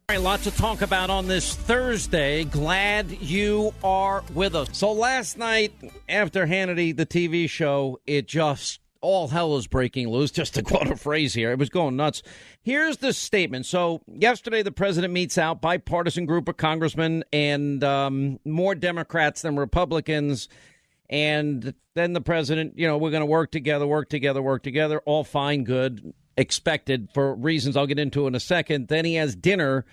All right, lots to talk about on this Thursday. Glad you are with us. So last night, after Hannity, the TV show, it just, all hell is breaking loose, just to quote a phrase here. It was going nuts. Here's the statement. So yesterday, the president meets out, bipartisan group of congressmen and more Democrats than Republicans. And then the president, we're going to work together, all fine, good. Expected for reasons I'll get into in a second. Then he has dinner,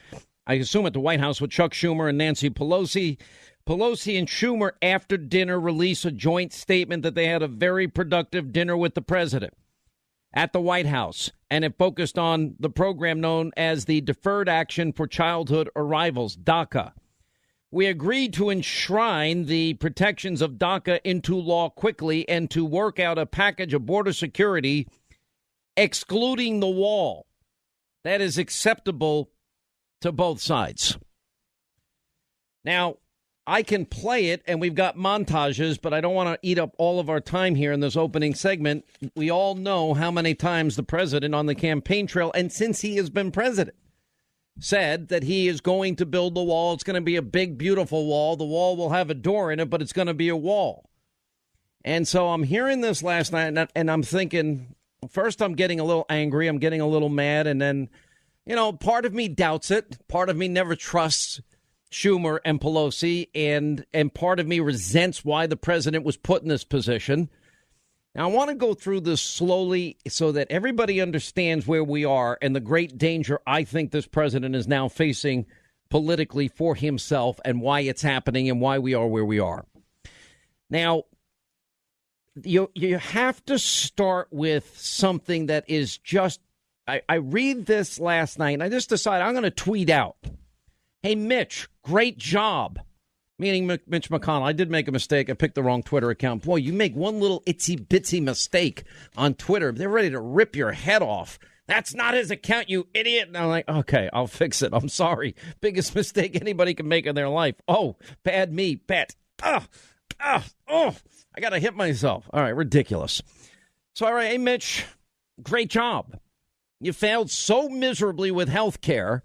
I assume at the White House, with Chuck Schumer and Nancy Pelosi. Pelosi and Schumer, after dinner, release a joint statement that they had a very productive dinner with the president at the White House, and it focused on the program known as the Deferred Action for Childhood Arrivals, DACA. We agreed to enshrine the protections of DACA into law quickly and to work out a package of border security excluding the wall that is acceptable to both sides. Now, I can play it, and we've got montages, but I don't want to eat up all of our time here in this opening segment. We all know how many times the president on the campaign trail, and since he has been president, said that he is going to build the wall. It's going to be a big, beautiful wall. The wall will have a door in it, but it's going to be a wall. And so I'm hearing this last night, and I'm thinking, first, I'm getting a little angry. I'm getting a little mad. And then, part of me doubts it. Part of me never trusts Schumer and Pelosi. And part of me resents why the president was put in this position. Now, I want to go through this slowly so that everybody understands where we are and the great danger I think this president is now facing politically for himself and why it's happening and why we are where we are. Now, you have to start with something that is just, I read this last night and I just decided I'm going to tweet out, hey, Mitch, great job. Meaning Mitch McConnell. I did make a mistake. I picked the wrong Twitter account. Boy, you make one little itsy bitsy mistake on Twitter, they're ready to rip your head off. That's not his account, you idiot. And I'm like, okay, I'll fix it. I'm sorry. Biggest mistake anybody can make in their life. Oh, bad me, bet. I got to hit myself. All right, ridiculous. So, all right, hey, Mitch, great job. You failed so miserably with health care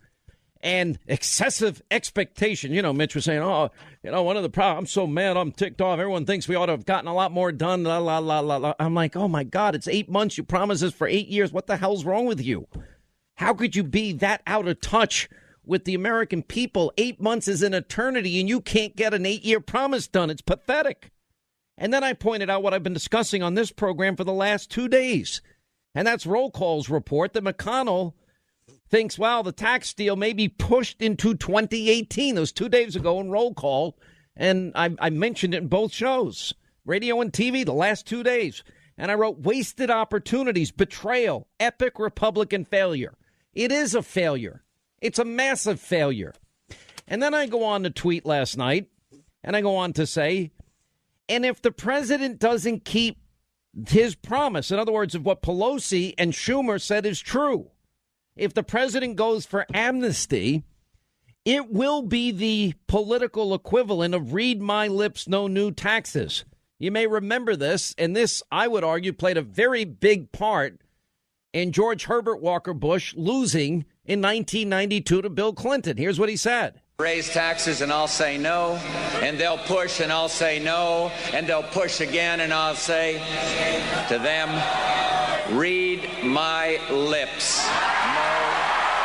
and excessive expectation. Mitch was saying, one of the problems, I'm so mad, I'm ticked off. Everyone thinks we ought to have gotten a lot more done. La, la, la, la, la. I'm like, oh, my God, it's 8 months. You promised this for 8 years. What the hell's wrong with you? How could you be that out of touch with the American people? 8 months is an eternity, and you can't get an 8-year promise done. It's pathetic. And then I pointed out what I've been discussing on this program for the last 2 days. And that's Roll Call's report that McConnell thinks, wow, the tax deal may be pushed into 2018. That was 2 days ago in Roll Call. And I mentioned it in both shows, radio and TV, the last 2 days. And I wrote wasted opportunities, betrayal, epic Republican failure. It is a failure. It's a massive failure. And then I go on to tweet last night, and I go on to say, and if the president doesn't keep his promise, in other words, of what Pelosi and Schumer said is true, if the president goes for amnesty, it will be the political equivalent of read my lips, no new taxes. You may remember this, and this, I would argue, played a very big part in George Herbert Walker Bush losing in 1992 to Bill Clinton. Here's what he said. Raise taxes and I'll say no, and they'll push and I'll say no, and they'll push again and I'll say to them, read my lips, no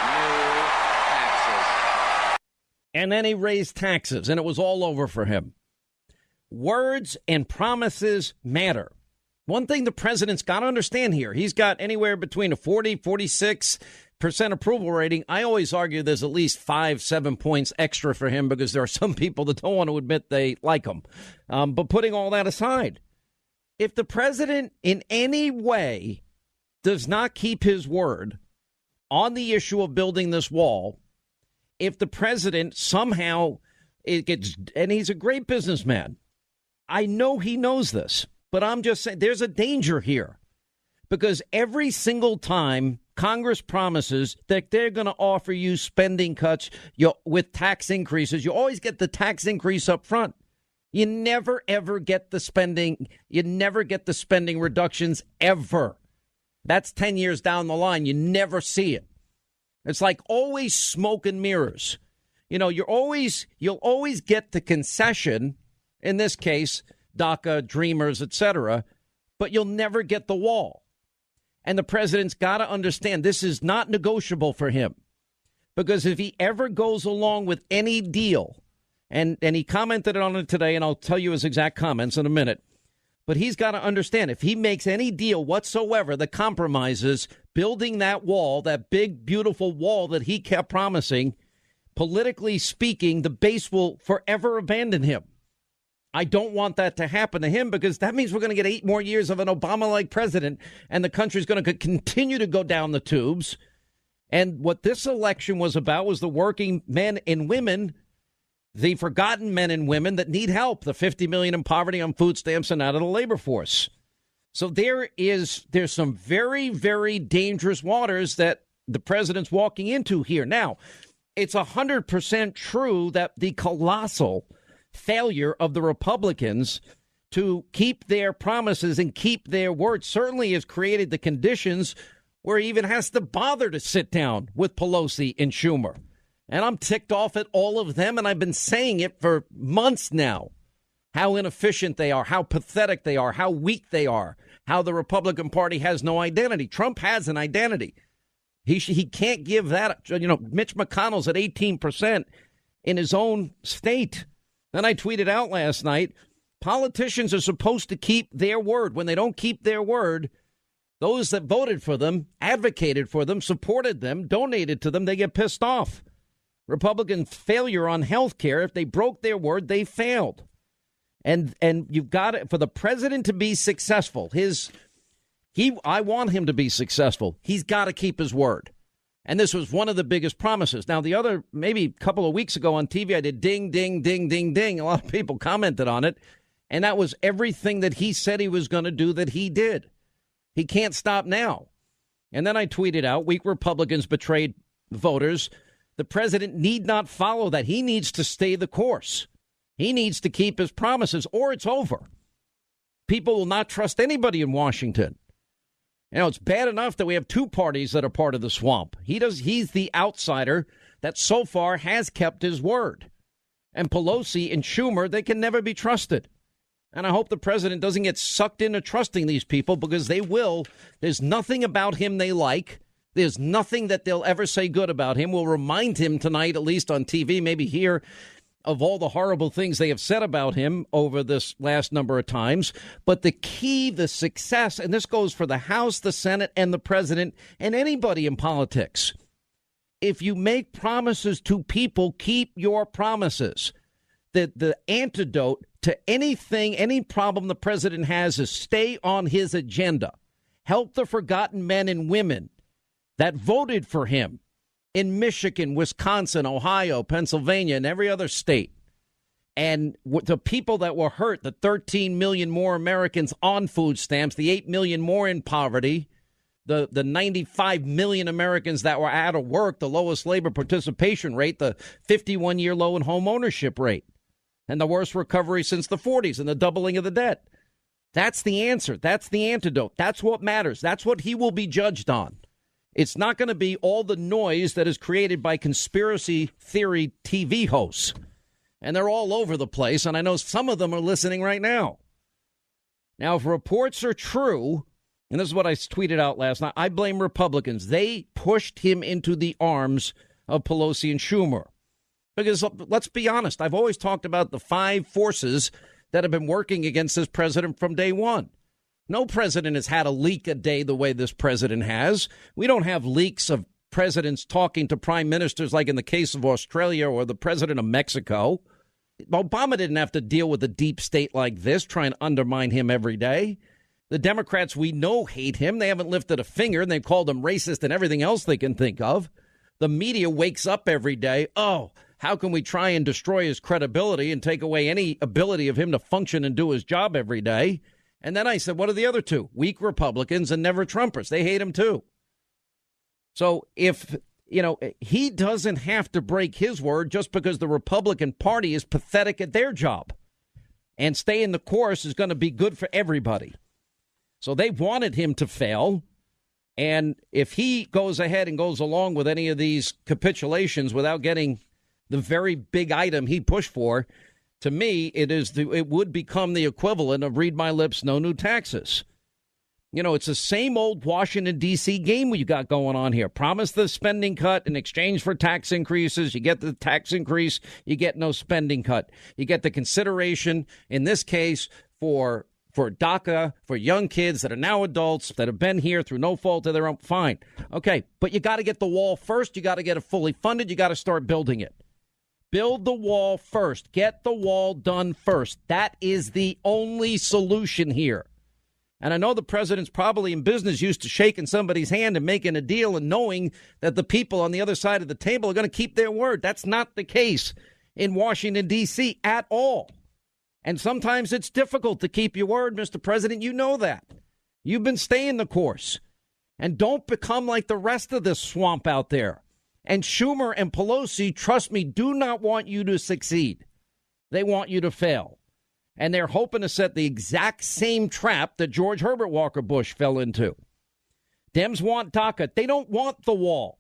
new taxes. And then he raised taxes, and it was all over for him. Words and promises matter. One thing the president's got to understand here, he's got anywhere between a 46% approval rating. I always argue there's at least 5-7 points extra for him because there are some people that don't want to admit they like him. But putting all that aside, if the president in any way does not keep his word on the issue of building this wall, if the president somehow it gets, and he's a great businessman, I know he knows this, but I'm just saying there's a danger here because every single time Congress promises that they're going to offer you spending cuts with tax increases, you always get the tax increase up front. You never, ever get the spending. You never get the spending reductions ever. That's 10 years down the line. You never see it. It's like always smoke and mirrors. You know, you'll always get the concession, in this case, DACA, Dreamers, etc., but you'll never get the wall. And the president's got to understand this is not negotiable for him, because if he ever goes along with any deal, and he commented on it today, and I'll tell you his exact comments in a minute, but he's got to understand if he makes any deal whatsoever that compromises building that wall, that big, beautiful wall that he kept promising, politically speaking, the base will forever abandon him. I don't want that to happen to him, because that means we're going to get 8 more years of an Obama-like president, and the country's going to continue to go down the tubes. And what this election was about was the working men and women, the forgotten men and women that need help, the 50 million in poverty on food stamps and out of the labor force. So there's some very, very dangerous waters that the president's walking into here. Now, it's 100% true that the colossal failure of the Republicans to keep their promises and keep their word certainly has created the conditions where he even has to bother to sit down with Pelosi and Schumer. And I'm ticked off at all of them, and I've been saying it for months now, how inefficient they are, how pathetic they are, how weak they are, how the Republican Party has no identity. Trump has an identity. He can't give that. You know, Mitch McConnell's at 18% in his own state. Then I tweeted out last night, politicians are supposed to keep their word. When they don't keep their word, those that voted for them, advocated for them, supported them, donated to them, they get pissed off. Republican failure on health care, if they broke their word, they failed. And you've got it for the president to be successful. I want him to be successful. He's got to keep his word. And this was one of the biggest promises. Now, the other, maybe a couple of weeks ago on TV, I did ding, ding, ding, ding, ding. A lot of people commented on it. And that was everything that he said he was going to do that he did. He can't stop now. And then I tweeted out, weak Republicans betrayed voters. The president need not follow that. He needs to stay the course. He needs to keep his promises, or it's over. People will not trust anybody in Washington. You know, it's bad enough that we have 2 parties that are part of the swamp. He's the outsider that so far has kept his word. And Pelosi and Schumer, they can never be trusted. And I hope the president doesn't get sucked into trusting these people, because they will. There's nothing about him they like. There's nothing that they'll ever say good about him. We'll remind him tonight, at least on TV, maybe here, of all the horrible things they have said about him over this last number of times. But the key, the success, and this goes for the House, the Senate, and the president, and anybody in politics. If you make promises to people, keep your promises. The antidote to anything, any problem the president has is stay on his agenda. Help the forgotten men and women that voted for him in Michigan, Wisconsin, Ohio, Pennsylvania, and every other state. And the people that were hurt, the 13 million more Americans on food stamps, the 8 million more in poverty, the 95 million Americans that were out of work, the lowest labor participation rate, the 51-year low in home ownership rate, and the worst recovery since the 40s, and the doubling of the debt. That's the answer. That's the antidote. That's what matters. That's what he will be judged on. It's not going to be all the noise that is created by conspiracy theory TV hosts. And they're all over the place, and I know some of them are listening right now. Now, if reports are true, and this is what I tweeted out last night, I blame Republicans. They pushed him into the arms of Pelosi and Schumer. Because let's be honest, I've always talked about the 5 forces that have been working against this president from day one. No president has had a leak a day the way this president has. We don't have leaks of presidents talking to prime ministers like in the case of Australia or the president of Mexico. Obama didn't have to deal with a deep state like this, trying to undermine him every day. The Democrats we know hate him. They haven't lifted a finger, and they've called him racist and everything else they can think of. The media wakes up every day. Oh, how can we try and destroy his credibility and take away any ability of him to function and do his job every day? And then I said, what are the other 2? Weak Republicans and never Trumpers. They hate him, too. So if, he doesn't have to break his word just because the Republican Party is pathetic at their job. And staying the course is going to be good for everybody. So they wanted him to fail. And if he goes ahead and goes along with any of these capitulations without getting the very big item he pushed for, to me, it would become the equivalent of read my lips, no new taxes. You know, it's the same old Washington, D.C. game we got going on here. Promise the spending cut in exchange for tax increases. You get the tax increase, you get no spending cut. You get the consideration, in this case, for DACA, for young kids that are now adults, that have been here through no fault of their own. Fine. Okay, but you got to get the wall first. You got to get it fully funded. You got to start building it. Build the wall first. Get the wall done first. That is the only solution here. And I know the president's probably in business used to shaking somebody's hand and making a deal and knowing that the people on the other side of the table are going to keep their word. That's not the case in Washington, D.C. at all. And sometimes it's difficult to keep your word, Mr. President. You know that. You've been staying the course. And don't become like the rest of this swamp out there. And Schumer and Pelosi, trust me, do not want you to succeed. They want you to fail. And they're hoping to set the exact same trap that George Herbert Walker Bush fell into. Dems want DACA. They don't want the wall.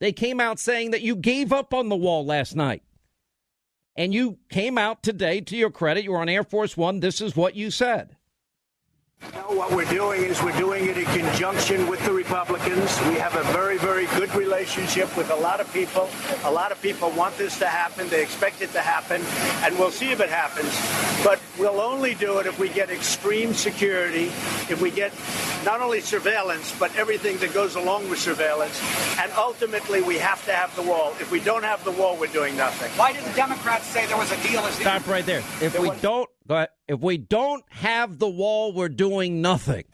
They came out saying that you gave up on the wall last night. And you came out today, to your credit, you were on Air Force One. This is what you said. No, what we're doing is we're doing it in conjunction with the Republicans. We have a very, very good relationship with a lot of people. A lot of people want this to happen. They expect it to happen, and we'll see if it happens. But we'll only do it if we get extreme security, if we get not only surveillance, but everything that goes along with surveillance. And ultimately, we have to have the wall. If we don't have the wall, we're doing nothing. Why did the Democrats say there was a deal? Stop right there. If we don't have the wall, we're doing nothing.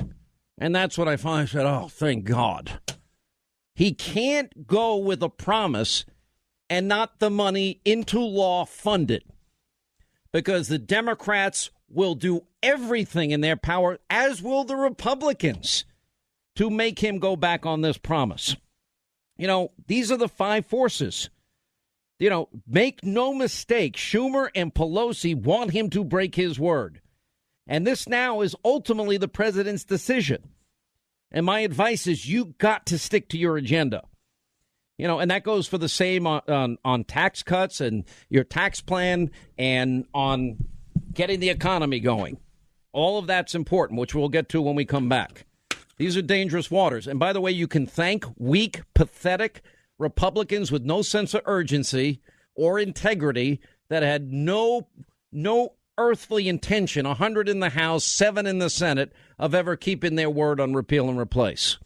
And that's what I finally said, oh, thank God. He can't go with a promise and not the money into law funded, because the Democrats will do everything in their power, as will the Republicans, to make him go back on this promise. You know, these are the five forces. You know, make no mistake, Schumer and Pelosi want him to break his word. And this now is ultimately the president's decision. And my advice is you got to stick to your agenda. You know, and that goes for the same on tax cuts and your tax plan and on getting the economy going. All of that's important, which we'll get to when we come back. These are dangerous waters. And by the way, you can thank weak, pathetic Republicans with no sense of urgency or integrity that had no earthly intention, 100 in the House, 7 in the Senate, of ever keeping their word on repeal and replace.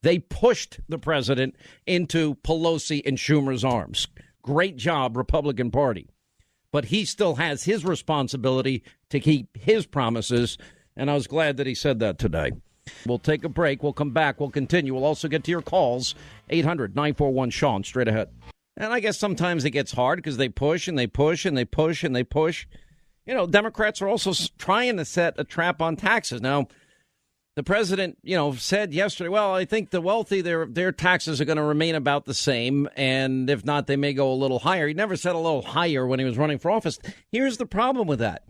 They pushed the president into Pelosi and Schumer's arms. Great job, Republican Party. But he still has his responsibility to keep his promises, and I was glad that he said that today. We'll take a break. We'll come back. We'll continue. We'll also get to your calls. 800-941-SEAN, straight ahead. And I guess sometimes it gets hard because they push and they push and they push and they push. You know, Democrats are also trying to set a trap on taxes. Now, the president, said yesterday, well, I think the wealthy, their taxes are going to remain about the same. And if not, they may go a little higher. He never said a little higher when he was running for office. Here's the problem with that.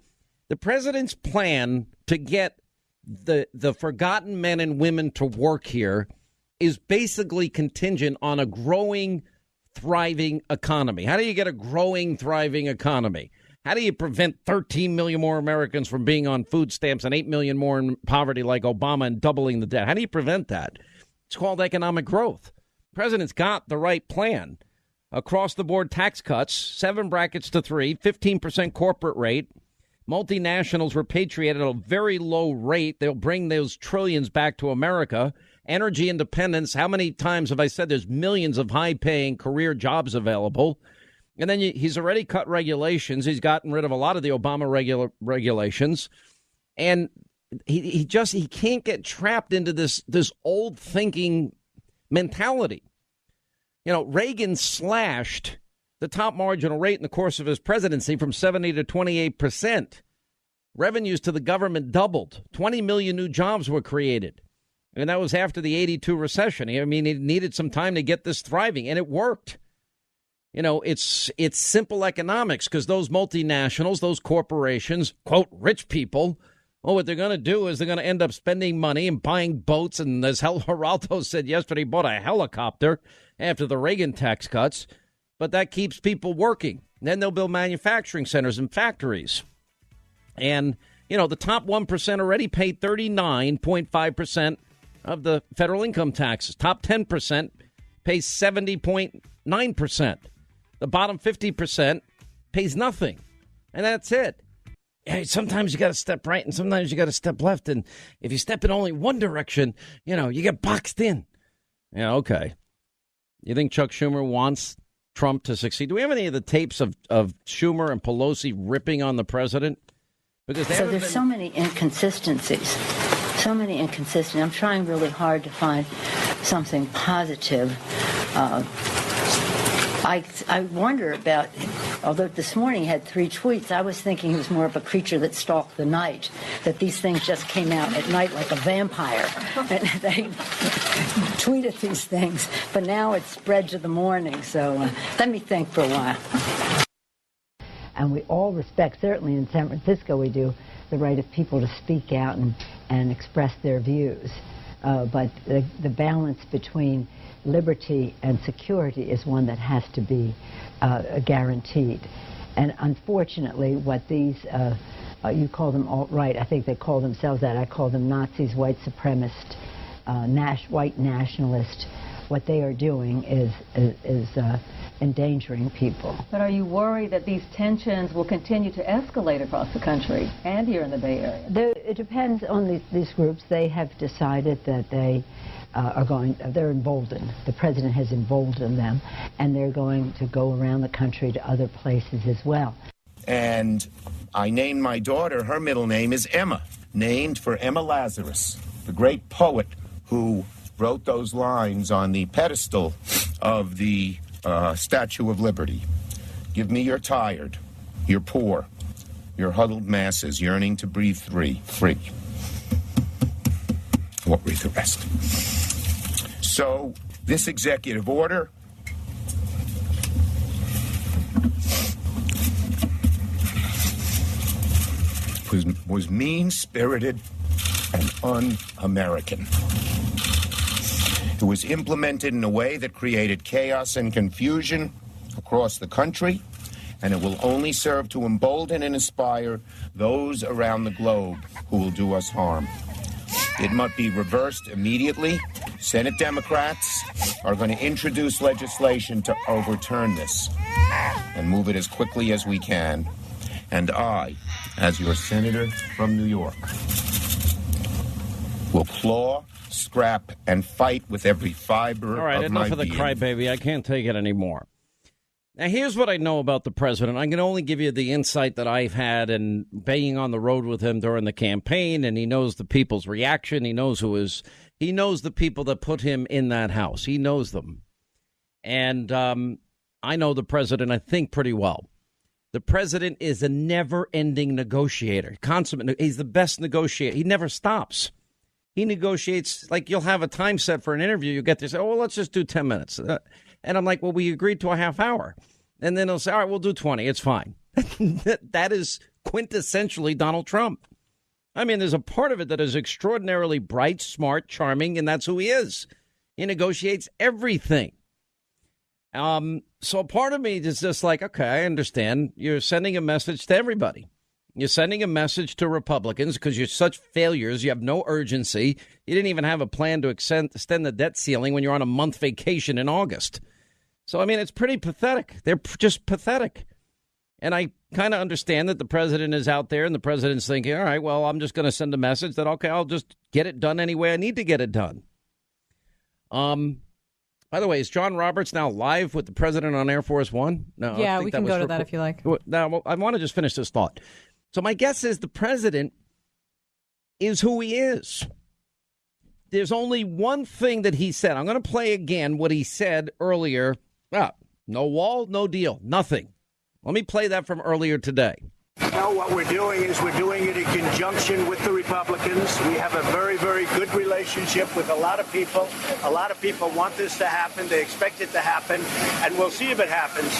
The president's plan to get the forgotten men and women to work here is basically contingent on a growing, thriving economy. How do you get a growing, thriving economy? How do you prevent 13 million more Americans from being on food stamps and 8 million more in poverty like Obama and doubling the debt? How do you prevent that? It's called economic growth. The president's got the right plan. Across the board tax cuts, 7 brackets to 3, 15% corporate rate. Multinationals repatriated at a very low rate. They'll bring those trillions back to America. Energy independence. How many times have I said there's millions of high-paying career jobs available? And then he's already cut regulations. He's gotten rid of a lot of the Obama regulations. And he can't get trapped into this old thinking mentality. Reagan slashed the top marginal rate in the course of his presidency from 70 to 28%. Revenues to the government doubled. 20 million new jobs were created. And that was after the 82 recession. I mean, it needed some time to get this thriving, and it worked. It's simple economics, because those multinationals, those corporations, quote, rich people, Well, what they're going to do is they're going to end up spending money and buying boats. And as Geraldo said yesterday, he bought a helicopter after the Reagan tax cuts. But that keeps people working. Then they'll build manufacturing centers and factories. And, you know, the top 1% already paid 39.5% of the federal income taxes. Top 10% pays 70.9%. The bottom 50% pays nothing. And that's it. Sometimes you got to step right and sometimes you got to step left. And if you step in only one direction, you know, you get boxed in. Yeah, okay. You think Chuck Schumer wants Trump to succeed? Do we have any of the tapes of Schumer and Pelosi ripping on the president? Because there's so many inconsistencies. I'm trying really hard to find something positive. I wonder about, although this morning he had 3 tweets, I was thinking he was more of a creature that stalked the night, that these things just came out at night like a vampire. And they tweeted these things, but now it's spread to the morning. So let me think for a while. And we all respect, certainly in San Francisco we do, the right of people to speak out and express their views. But the balance between liberty and security is one that has to be guaranteed. And unfortunately, what these, you call them alt-right, I think they call themselves that, I call them Nazis, white supremacist, white nationalist, what they are doing is endangering people. But are you worried that these tensions will continue to escalate across the country and here in the Bay Area? It depends on these groups. They have decided that they they're emboldened. The president has emboldened them, and they're going to go around the country to other places as well. And I named my daughter, her middle name is Emma, named for Emma Lazarus, the great poet who wrote those lines on the pedestal of the Statue of Liberty. Give me your tired, your poor, your huddled masses yearning to breathe free. What read the rest? So this executive order was mean-spirited and un-American. It was implemented in a way that created chaos and confusion across the country, and it will only serve to embolden and inspire those around the globe who will do us harm. It must be reversed immediately. Senate Democrats are going to introduce legislation to overturn this and move it as quickly as we can. And I, as your senator from New York, will claw, scrap, and fight with every fiber of my being. All right, enough of the crybaby. I can't take it anymore. Now, here's what I know about the president. I can only give you the insight that I've had in being on the road with him during the campaign, and he knows the people's reaction. He knows he knows the people that put him in that house. He knows them. And I know the president, I think, pretty well. The president is a never-ending negotiator, consummate. He's the best negotiator. He never stops. He negotiates, like you'll have a time set for an interview. You get to say, oh, well, let's just do 10 minutes. And I'm like, well, we agreed to a half hour. And then they'll say, all right, we'll do 20. It's fine. That is quintessentially Donald Trump. I mean, there's a part of it that is extraordinarily bright, smart, charming, and that's who he is. He negotiates everything. So a part of me is just like, okay, I understand. You're sending a message to everybody. You're sending a message to Republicans because you're such failures. You have no urgency. You didn't even have a plan to extend the debt ceiling when you're on a month vacation in August. So, I mean, it's pretty pathetic. They're just pathetic. And I kind of understand that the president is out there and the president's thinking, all right, well, I'm just going to send a message that, OK, I'll just get it done any way I need to get it done. By the way, is John Roberts now live with the president on Air Force One? No, yeah, we can go to that if you like. Now, I want to just finish this thought. So my guess is the president is who he is. There's only one thing that he said. I'm going to play again what he said earlier. No wall, no deal, nothing. Let me play that from earlier today. No, what we're doing is we're doing it in conjunction with the Republicans. We have a very, very good relationship with a lot of people. A lot of people want this to happen. They expect it to happen, and we'll see if it happens.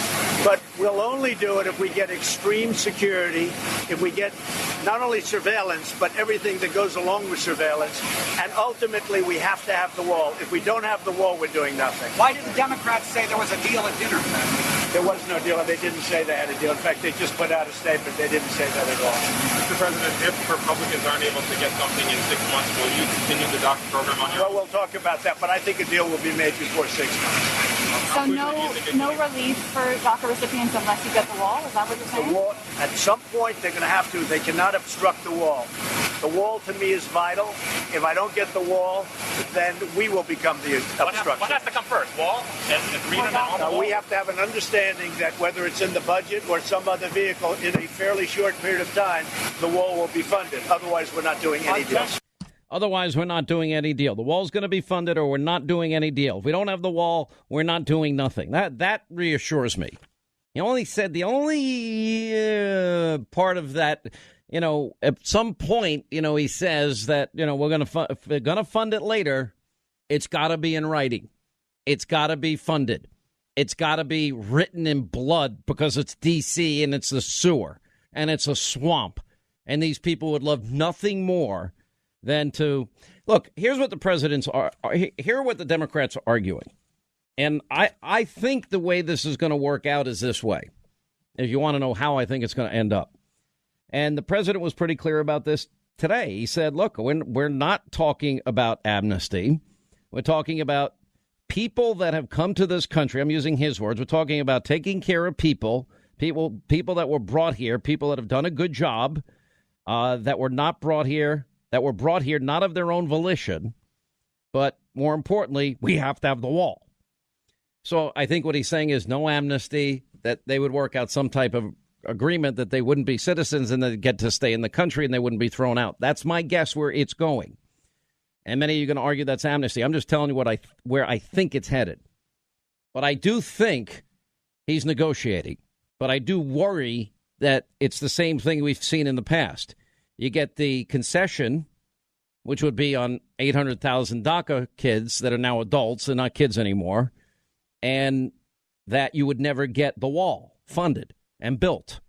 But we'll only do it if we get extreme security, if we get not only surveillance, but everything that goes along with surveillance. And ultimately, we have to have the wall. If we don't have the wall, we're doing nothing. Why did the Democrats say there was a deal at dinner? There was no deal. They didn't say they had a deal. In fact, they just put out a statement. They didn't say that at all. Mr. President, if Republicans aren't able to get something in 6 months, will you continue the DACA program on your own? Well, we'll talk about that, but I think a deal will be made before 6 months. So no relief for DACA recipients unless you get the wall? Is that what you're saying? The wall, at some point, they're going to have to. They cannot obstruct the wall. The wall, to me, is vital. If I don't get the wall, then we will become the obstruction. What has to come first, wall and agreement on the wall? We have to have an understanding that whether it's in the budget or some other vehicle, in a fairly short period of time, the wall will be funded. Otherwise, we're not doing any deals. Otherwise, we're not doing any deal. The wall's going to be funded or we're not doing any deal. If we don't have the wall, we're not doing nothing. That reassures me. He only said the only part of that, at some point, he says that, we're going to if we're going to fund it later, it's got to be in writing. It's got to be funded. It's got to be written in blood because it's D.C. and it's the sewer and it's a swamp. And these people would love nothing more than to look. Here's what the presidents are. Here are what the Democrats are arguing. And I think the way this is going to work out is this way. If you want to know how I think it's going to end up. And the president was pretty clear about this today. He said, look, we're not talking about amnesty. We're talking about people that have come to this country. I'm using his words. We're talking about taking care of people that were brought here, people that have done a good job, that were not brought here, that were brought here not of their own volition. But more importantly, we have to have the wall. So I think what he's saying is no amnesty, that they would work out some type of agreement that they wouldn't be citizens and they'd get to stay in the country and they wouldn't be thrown out. That's my guess where it's going. And many of you are going to argue that's amnesty. I'm just telling you where I think it's headed. But I do think he's negotiating. But I do worry that it's the same thing we've seen in the past. You get the concession, which would be on 800,000 DACA kids that are now adults and not kids anymore, and that you would never get the wall funded and built.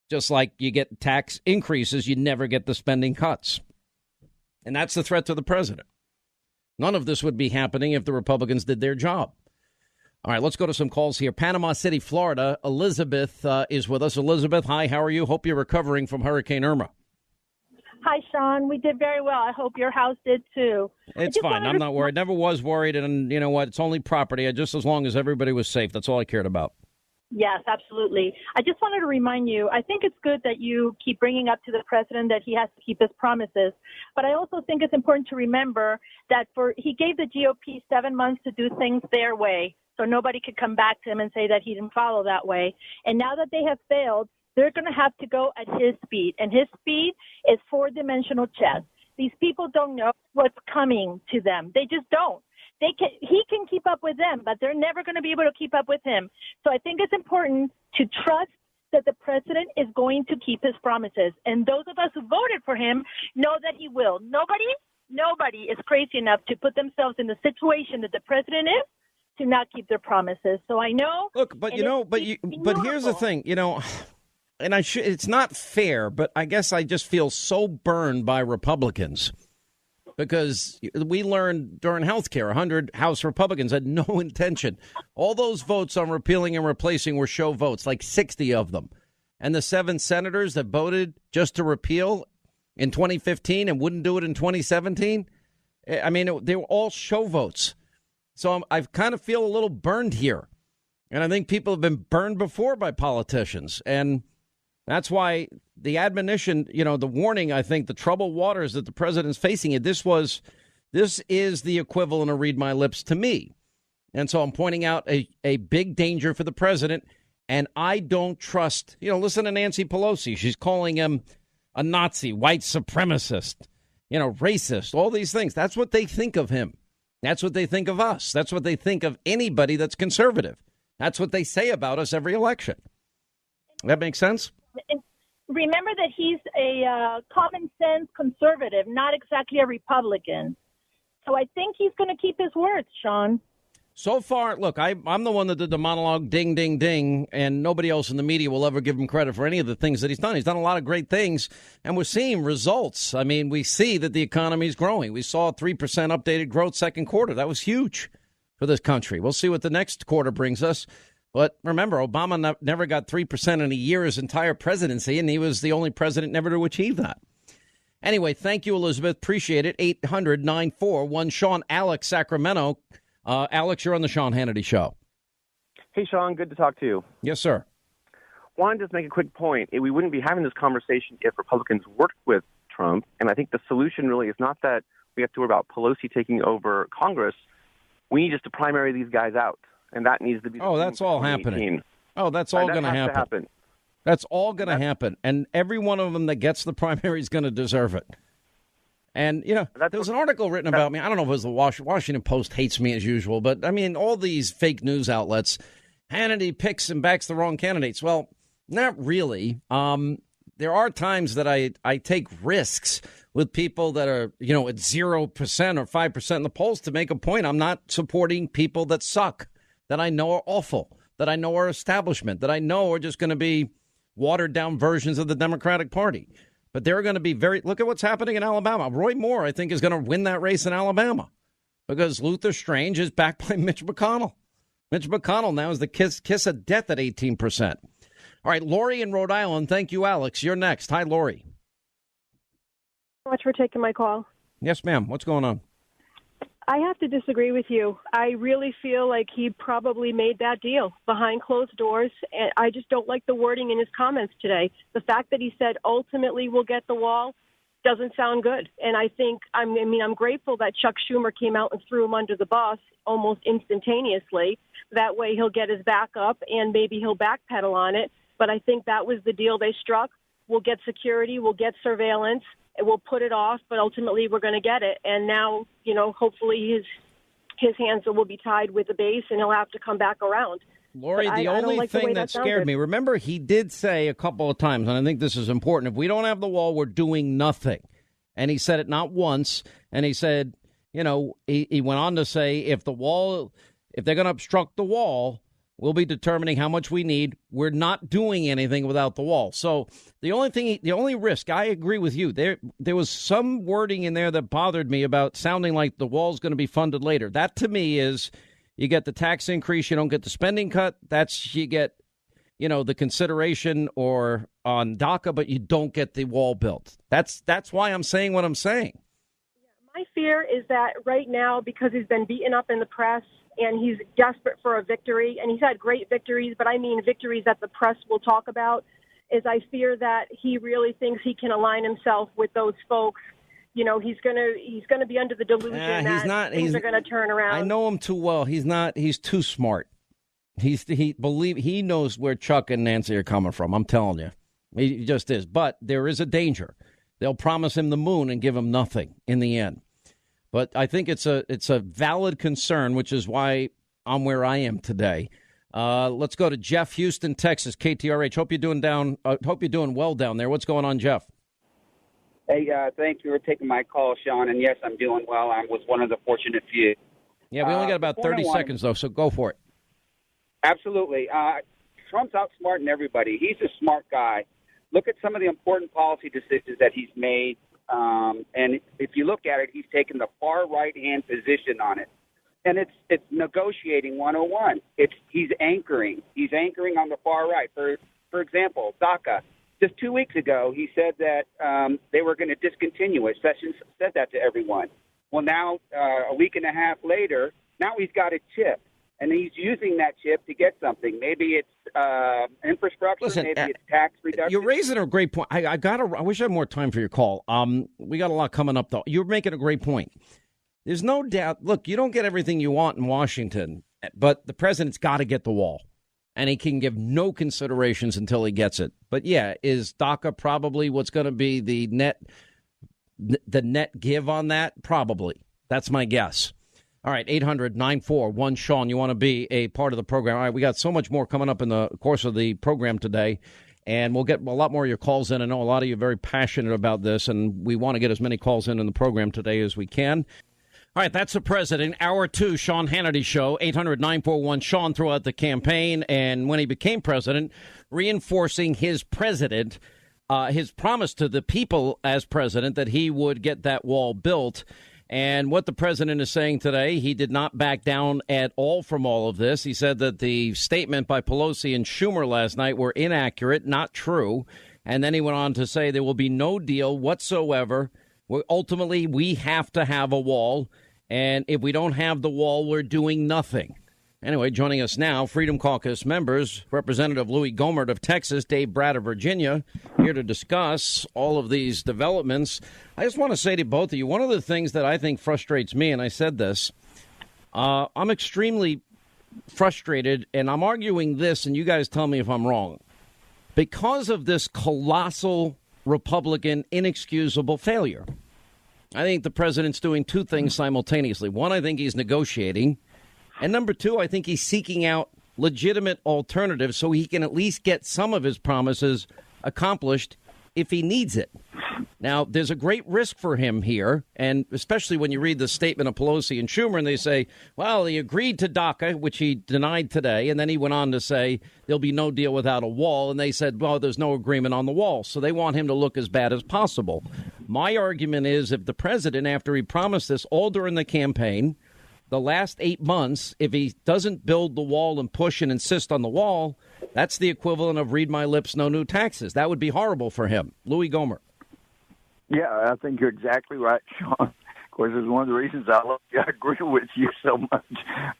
Just like you get tax increases, you never get the spending cuts. And that's the threat to the president. None of this would be happening if the Republicans did their job. All right, let's go to some calls here. Panama City, Florida. Elizabeth is with us. Elizabeth, hi, how are you? Hope you're recovering from Hurricane Irma. Hi, Sean. We did very well. I hope your house did, too. It's fine. I'm not worried. Never was worried. And you know what? It's only property. Just as long as everybody was safe. That's all I cared about. Yes, absolutely. I just wanted to remind you, I think it's good that you keep bringing up to the president that he has to keep his promises. But I also think it's important to remember that he gave the GOP 7 months to do things their way, so nobody could come back to him and say that he didn't follow that way. And now that they have failed, they're going to have to go at his speed. And his speed is 4-dimensional chess. These people don't know what's coming to them. They just don't. He can keep up with them, but they're never going to be able to keep up with him. So I think it's important to trust that the president is going to keep his promises. And those of us who voted for him know that he will. Nobody is crazy enough to put themselves in the situation that the president is to not keep their promises. So I know. Look, but here's the thing, and it's not fair, but I guess I just feel so burned by Republicans. Because we learned during health care, 100 House Republicans had no intention. All those votes on repealing and replacing were show votes, like 60 of them. And the 7 senators that voted just to repeal in 2015 and wouldn't do it in 2017, I mean, they were all show votes. So I kind of feel a little burned here. And I think people have been burned before by politicians. And that's why the admonition, the warning, I think, the troubled waters that the president's facing, this is the equivalent of read my lips to me. And so I'm pointing out a big danger for the president. And I don't trust, listen to Nancy Pelosi. She's calling him a Nazi, white supremacist, racist, all these things. That's what they think of him. That's what they think of us. That's what they think of anybody that's conservative. That's what they say about us every election. That makes sense? remember that he's a common sense conservative, not exactly a Republican. So I think he's going to keep his words, Sean. So far, look, I'm the one that did the monologue, ding, ding, ding, and nobody else in the media will ever give him credit for any of the things that he's done. He's done a lot of great things, and we're seeing results. I mean, we see that the economy is growing. We saw 3% updated growth second quarter. That was huge for this country. We'll see what the next quarter brings us. But remember, Obama never got 3% in a year his entire presidency, and he was the only president never to achieve that. Anyway, thank you, Elizabeth. Appreciate it. 800-941-SEAN. Alex, Sacramento. Alex, you're on the Sean Hannity Show. Hey, Sean. Good to talk to you. Yes, sir. Wanted to just make a quick point. We wouldn't be having this conversation if Republicans worked with Trump. And I think the solution really is not that we have to worry about Pelosi taking over Congress. We need just to primary these guys out. And that needs to be. Oh, that's all happening. Oh, that's all going to happen. That's all going to happen. And every one of them that gets the primary is going to deserve it. And, you know, there was an article written about me. I don't know if it was the Washington Post hates me as usual, but I mean, all these fake news outlets, Hannity picks and backs the wrong candidates. Well, not really. There are times that I take risks with people that are, you know, at 0% or 5% in the polls to make a point. I'm not supporting people that suck, that I know are awful, that I know are establishment, that I know are just going to be watered down versions of the Democratic Party. But they're going to be look at what's happening in Alabama. Roy Moore, I think, is going to win that race in Alabama because Luther Strange is backed by Mitch McConnell. Mitch McConnell now is the kiss of death at 18%. All right, Lori in Rhode Island. Thank you, Alex. You're next. Hi, Lori. So much for taking my call. Yes, ma'am. What's going on? I have to disagree with you. I really feel like he probably made that deal behind closed doors, and I just don't like the wording in his comments today. The fact that he said ultimately we'll get the wall doesn't sound good. And I think, I'm grateful that Chuck Schumer came out and threw him under the bus almost instantaneously. That way he'll get his back up and maybe he'll backpedal on it. But I think that was the deal they struck. We'll get security, we'll get surveillance, and we'll put it off, but ultimately we're going to get it. And now, you know, hopefully his hands will be tied with the base and he'll have to come back around. Lori, the only thing that scared me, remember, he did say a couple of times, and I think this is important, if we don't have the wall, we're doing nothing. And he said it not once. And he said, you know, he went on to say, if they're going to obstruct the wall, we'll be determining how much we need. We're not doing anything without the wall. So the only risk, I agree with you. There was some wording in there that bothered me about sounding like the wall's going to be funded later. That to me is you get the tax increase, you don't get the spending cut. You get, you know, the consideration or on DACA, but you don't get the wall built. That's why I'm saying what I'm saying. My fear is that right now, because he's been beaten up in the press and he's desperate for a victory, and he's had great victories, but I mean victories that the press will talk about, is I fear that he really thinks he can align himself with those folks. You know, he's gonna be under the delusion that things are going to turn around. I know him too well. He's too smart. He knows where Chuck and Nancy are coming from. I'm telling you, he just is. But there is a danger. They'll promise him the moon and give him nothing in the end. But I think it's a valid concern, which is why I'm where I am today. Let's go to Jeff, Houston, Texas, KTRH. Hope you're doing well down there. What's going on, Jeff? Hey, thank you for taking my call, Sean. And yes, I'm doing well. I was one of the fortunate few. Yeah, we only got about 30 seconds, though, so go for it. Absolutely. Trump's outsmarting everybody. He's a smart guy. Look at some of the important policy decisions that he's made. And if you look at it, he's taken the far right-hand position on it. And it's negotiating 101. He's anchoring. He's anchoring on the far right. For example, DACA. Just 2 weeks ago, he said that they were going to discontinue it. Sessions said that to everyone. Well, now, a week and a half later, now he's got a chip. And he's using that chip to get something. Maybe it's infrastructure. Listen, maybe it's tax reduction. You're raising a great point. I wish I had more time for your call. We got a lot coming up, though. You're making a great point. There's no doubt. Look, you don't get everything you want in Washington, but the president's got to get the wall. And he can give no considerations until he gets it. But, yeah, is DACA probably what's going to be the net give on that? Probably. That's my guess. All right, 800-941-SEAN. You want to be a part of the program. All right, we got so much more coming up in the course of the program today. And we'll get a lot more of your calls in. I know a lot of you are very passionate about this, and we want to get as many calls in the program today as we can. All right, that's the president. Hour 2, Sean Hannity Show, 800-941-SEAN throughout the campaign. And when he became president, reinforcing his his promise to the people as president that he would get that wall built. And what the president is saying today, he did not back down at all from all of this. He said that the statement by Pelosi and Schumer last night were inaccurate, not true. And then he went on to say there will be no deal whatsoever. Ultimately, we have to have a wall. And if we don't have the wall, we're doing nothing. Anyway, joining us now, Freedom Caucus members, Representative Louis Gohmert of Texas, Dave Bratt of Virginia, here to discuss all of these developments. I just want to say to both of you, one of the things that I think frustrates me, and I said this, I'm extremely frustrated, and I'm arguing this, and you guys tell me if I'm wrong. Because of this colossal Republican inexcusable failure, I think the president's doing two things simultaneously. One, I think he's negotiating. And number two, I think he's seeking out legitimate alternatives so he can at least get some of his promises accomplished if he needs it. Now, there's a great risk for him here, and especially when you read the statement of Pelosi and Schumer, and they say, well, he agreed to DACA, which he denied today, and then he went on to say there'll be no deal without a wall, and they said, well, there's no agreement on the wall, so they want him to look as bad as possible. My argument is if the president, after he promised this all during the campaign, the last 8 months, if he doesn't build the wall and push and insist on the wall, that's the equivalent of read my lips, no new taxes. That would be horrible for him. Louis Gohmert. Yeah, I think you're exactly right, Sean. Of course, it's one of the reasons I agree with you so much.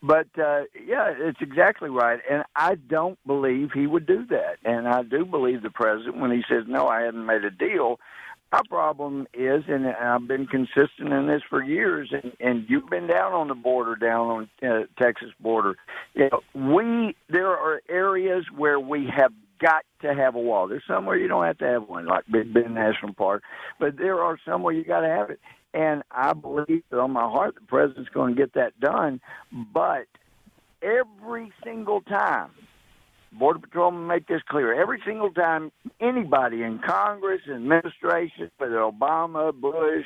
But, yeah, it's exactly right. And I don't believe he would do that. And I do believe the president when he says, no, I haven't made a deal. Our problem is, and I've been consistent in this for years, and you've been down on the border, down on Texas border. You know, there are areas where we have got to have a wall. There's some where you don't have to have one, like Big Bend National Park, but there are some where you got to have it. And I believe that on my heart the president's going to get that done. But every single time, Border Patrolmen make this clear, every single time anybody in Congress, administration, whether Obama, Bush,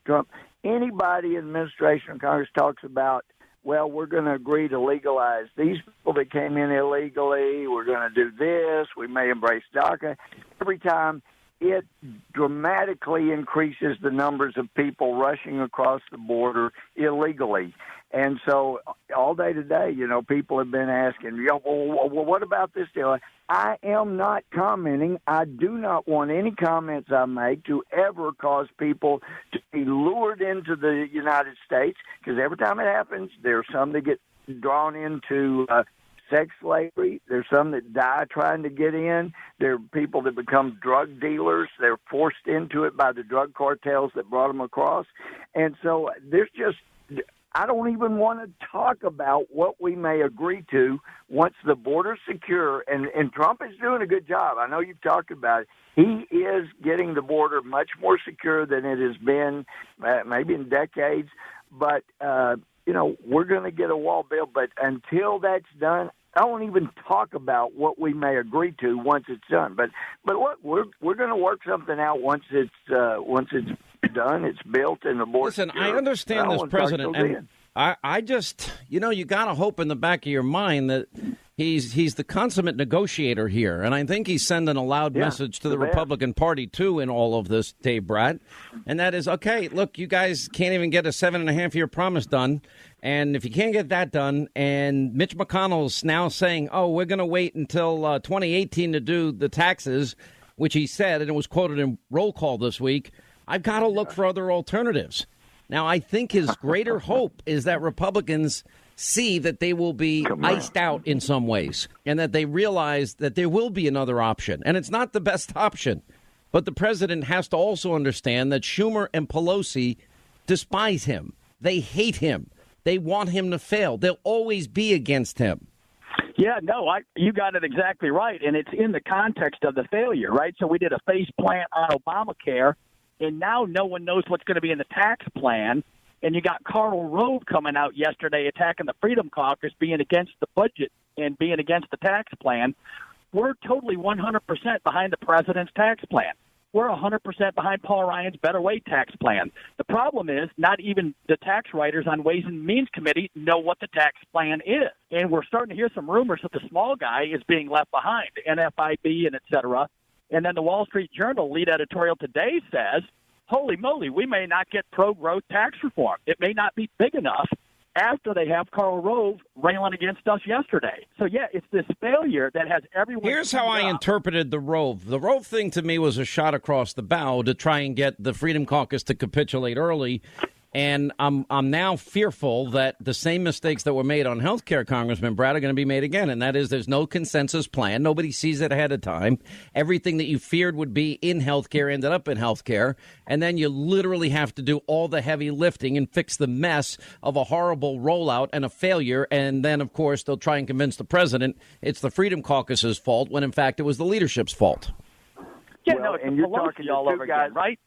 Trump, anybody in administration or Congress talks about, well, we're going to agree to legalize these people that came in illegally, we're going to do this, we may embrace DACA. Every time it dramatically increases the numbers of people rushing across the border illegally. And so all day today, you know, people have been asking, well, what about this deal? I am not commenting. I do not want any comments I make to ever cause people to be lured into the United States, because every time it happens, there's some that get drawn into sex slavery. There's some that die trying to get in. There are people that become drug dealers. They're forced into it by the drug cartels that brought them across. And so there's just... I don't even want to talk about what we may agree to once the border's secure. And Trump is doing a good job. I know you've talked about it. He is getting the border much more secure than it has been maybe in decades. But, you know, we're going to get a wall built. But until that's done, I won't even talk about what we may agree to once it's done. But look, we're going to work something out once it's done, it's built, and the border. Listen, I understand this president, and I just, you know, you got to hope in the back of your mind that he's the consummate negotiator here, and I think he's sending a loud message to the Republican Party too in all of this, Dave Bratt, and that is, okay, look, you guys can't even get a 7.5-year promise done, and if you can't get that done, and Mitch McConnell's now saying, oh, we're going to wait until 2018 to do the taxes, which he said, and it was quoted in roll call this week. I've got to look for other alternatives. Now, I think his greater hope is that Republicans see that they will be iced out in some ways and that they realize that there will be another option. And it's not the best option. But the president has to also understand that Schumer and Pelosi despise him. They hate him. They want him to fail. They'll always be against him. Yeah, no, you got it exactly right. And it's in the context of the failure, right? So we did a face plant on Obamacare. And now no one knows what's going to be in the tax plan. And you got Karl Rove coming out yesterday attacking the Freedom Caucus, being against the budget and being against the tax plan. we're totally 100% behind the president's tax plan. We're 100% behind Paul Ryan's Better Way tax plan. The problem is not even the tax writers on Ways and Means Committee know what the tax plan is. And we're starting to hear some rumors that the small guy is being left behind, NFIB and et cetera. And then the Wall Street Journal lead editorial today says, holy moly, we may not get pro-growth tax reform. It may not be big enough after they have Karl Rove railing against us yesterday. So, yeah, it's this failure that has everyone... Here's how I interpreted the Rove. The Rove thing to me was a shot across the bow to try and get the Freedom Caucus to capitulate early. And I'm now fearful that the same mistakes that were made on health care, Congressman Brad, are going to be made again. And that is there's no consensus plan. Nobody sees it ahead of time. Everything that you feared would be in health care ended up in health care. And then you literally have to do all the heavy lifting and fix the mess of a horrible rollout and a failure. And then, of course, they'll try and convince the president it's the Freedom Caucus's fault when, in fact, it was the leadership's fault. Yeah, well, no, it's and Pelosi all over again, right?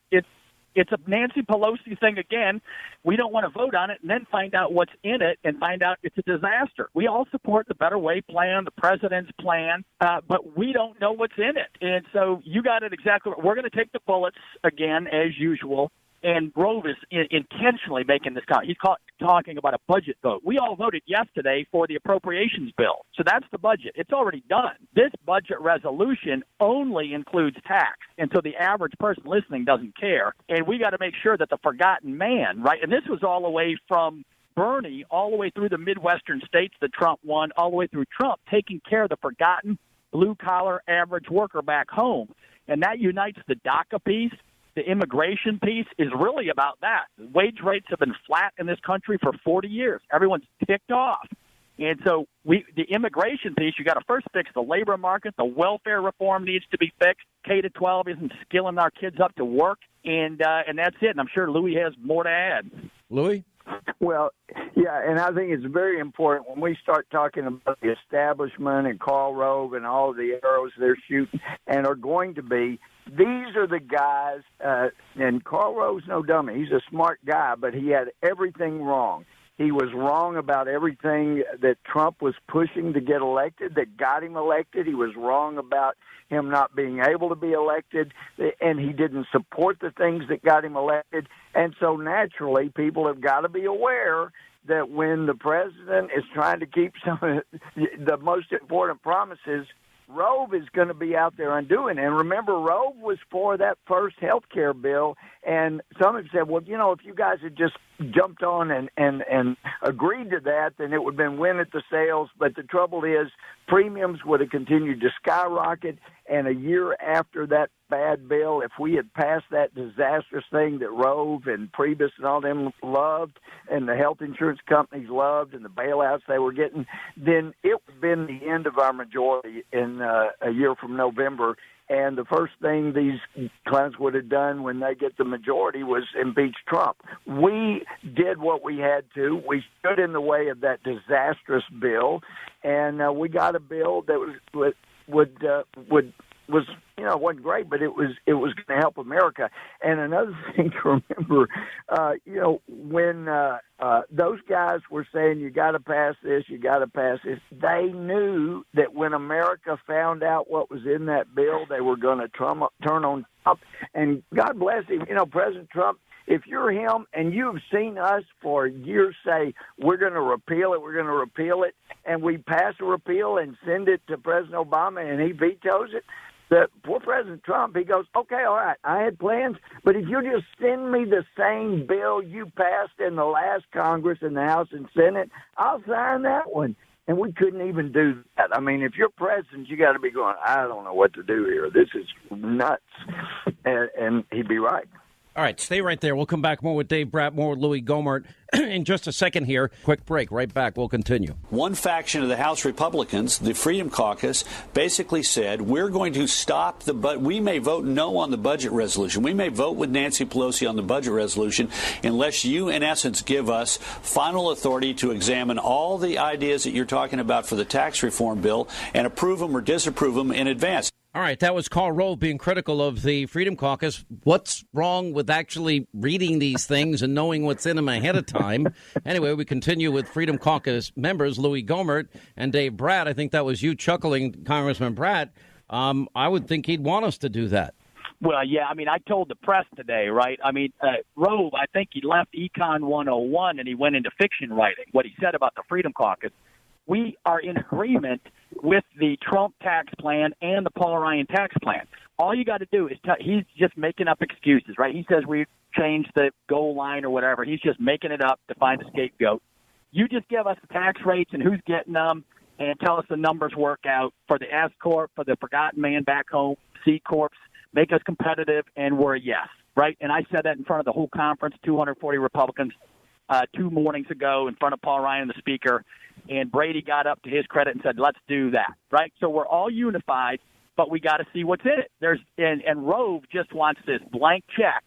It's a Nancy Pelosi thing again. We don't want to vote on it and then find out what's in it and find out it's a disaster. We all support the Better Way plan, the president's plan, but we don't know what's in it. And so you got it exactly. We're going to take the bullets again, as usual. And Grove is intentionally making this comment. He's talking about a budget vote. We all voted yesterday for the appropriations bill. So that's the budget. It's already done. This budget resolution only includes tax. And so the average person listening doesn't care. And we got to make sure that the forgotten man, right? And this was all the way from Bernie all the way through the Midwestern states that Trump won, all the way through Trump, taking care of the forgotten blue-collar average worker back home. And that unites the DACA piece. The immigration piece is really about that. Wage rates have been flat in this country for 40 years. Everyone's ticked off. And so the immigration piece, you got to first fix the labor market. The welfare reform needs to be fixed. K-12 isn't skilling our kids up to work. And that's it. And I'm sure Louis has more to add. Louis? Well, yeah, and I think it's very important when we start talking about the establishment and Karl Rove and all the arrows they're shooting and are going to be, these are the guys, and Karl Rove's no dummy. He's a smart guy, but he had everything wrong. He was wrong about everything that Trump was pushing to get elected, that got him elected. He was wrong about him not being able to be elected, and he didn't support the things that got him elected. And so naturally, people have got to be aware that when the president is trying to keep some of the most important promises, Rove is going to be out there undoing it. And remember, Rove was for that first health care bill, and some have said, well, you know, if you guys had just jumped on and agreed to that, then it would have been win at the sales. But the trouble is premiums would have continued to skyrocket, and a year after that bad bill, if we had passed that disastrous thing that Rove and Priebus and all them loved and the health insurance companies loved and the bailouts they were getting, then it would have been the end of our majority in a year from November. And the first thing these clowns would have done when they get the majority was impeach Trump. We did what we had to. We stood in the way of that disastrous bill, and we got a bill that was wasn't great, but it was going to help America. And another thing to remember, when those guys were saying you got to pass this, they knew that when America found out what was in that bill, they were going to turn on Trump. And God bless him, President Trump. If you're him and you've seen us for years say we're going to repeal it, and we pass a repeal and send it to President Obama and he vetoes it, the poor President Trump, he goes, okay, all right, I had plans, but if you just send me the same bill you passed in the last Congress in the House and Senate, I'll sign that one. And we couldn't even do that. I mean, if you're president, you got to be going, I don't know what to do here. This is nuts. And he'd be right. All right, stay right there. We'll come back more with Dave Bratt, more with Louis Gohmert in just a second here. Quick break. Right back. We'll continue. One faction of the House Republicans, the Freedom Caucus, basically said we're going to stop we may vote no on the budget resolution. We may vote with Nancy Pelosi on the budget resolution unless you, in essence, give us final authority to examine all the ideas that you're talking about for the tax reform bill and approve them or disapprove them in advance. All right, that was Karl Rove being critical of the Freedom Caucus. What's wrong with actually reading these things and knowing what's in them ahead of time? Anyway, we continue with Freedom Caucus members Louis Gohmert and Dave Bratt. I think that was you chuckling, Congressman Bratt. I would think he'd want us to do that. Well, yeah, I mean, I told the press today, right? I mean, Rove, I think he left Econ 101 and he went into fiction writing, what he said about the Freedom Caucus. We are in agreement with the Trump tax plan and the Paul Ryan tax plan. All you got to do is he's just making up excuses, right? He says we changed the goal line or whatever. He's just making it up to find a scapegoat. You just give us the tax rates and who's getting them and tell us the numbers work out for the S Corp, for the Forgotten Man back home, C Corps. Make us competitive, and we're a yes, right? And I said that in front of the whole conference, 240 Republicans, 2 mornings ago in front of Paul Ryan, the speaker, and Brady got up to his credit and said, let's do that, right? So we're all unified, but we got to see what's in it. And Rove just wants this blank check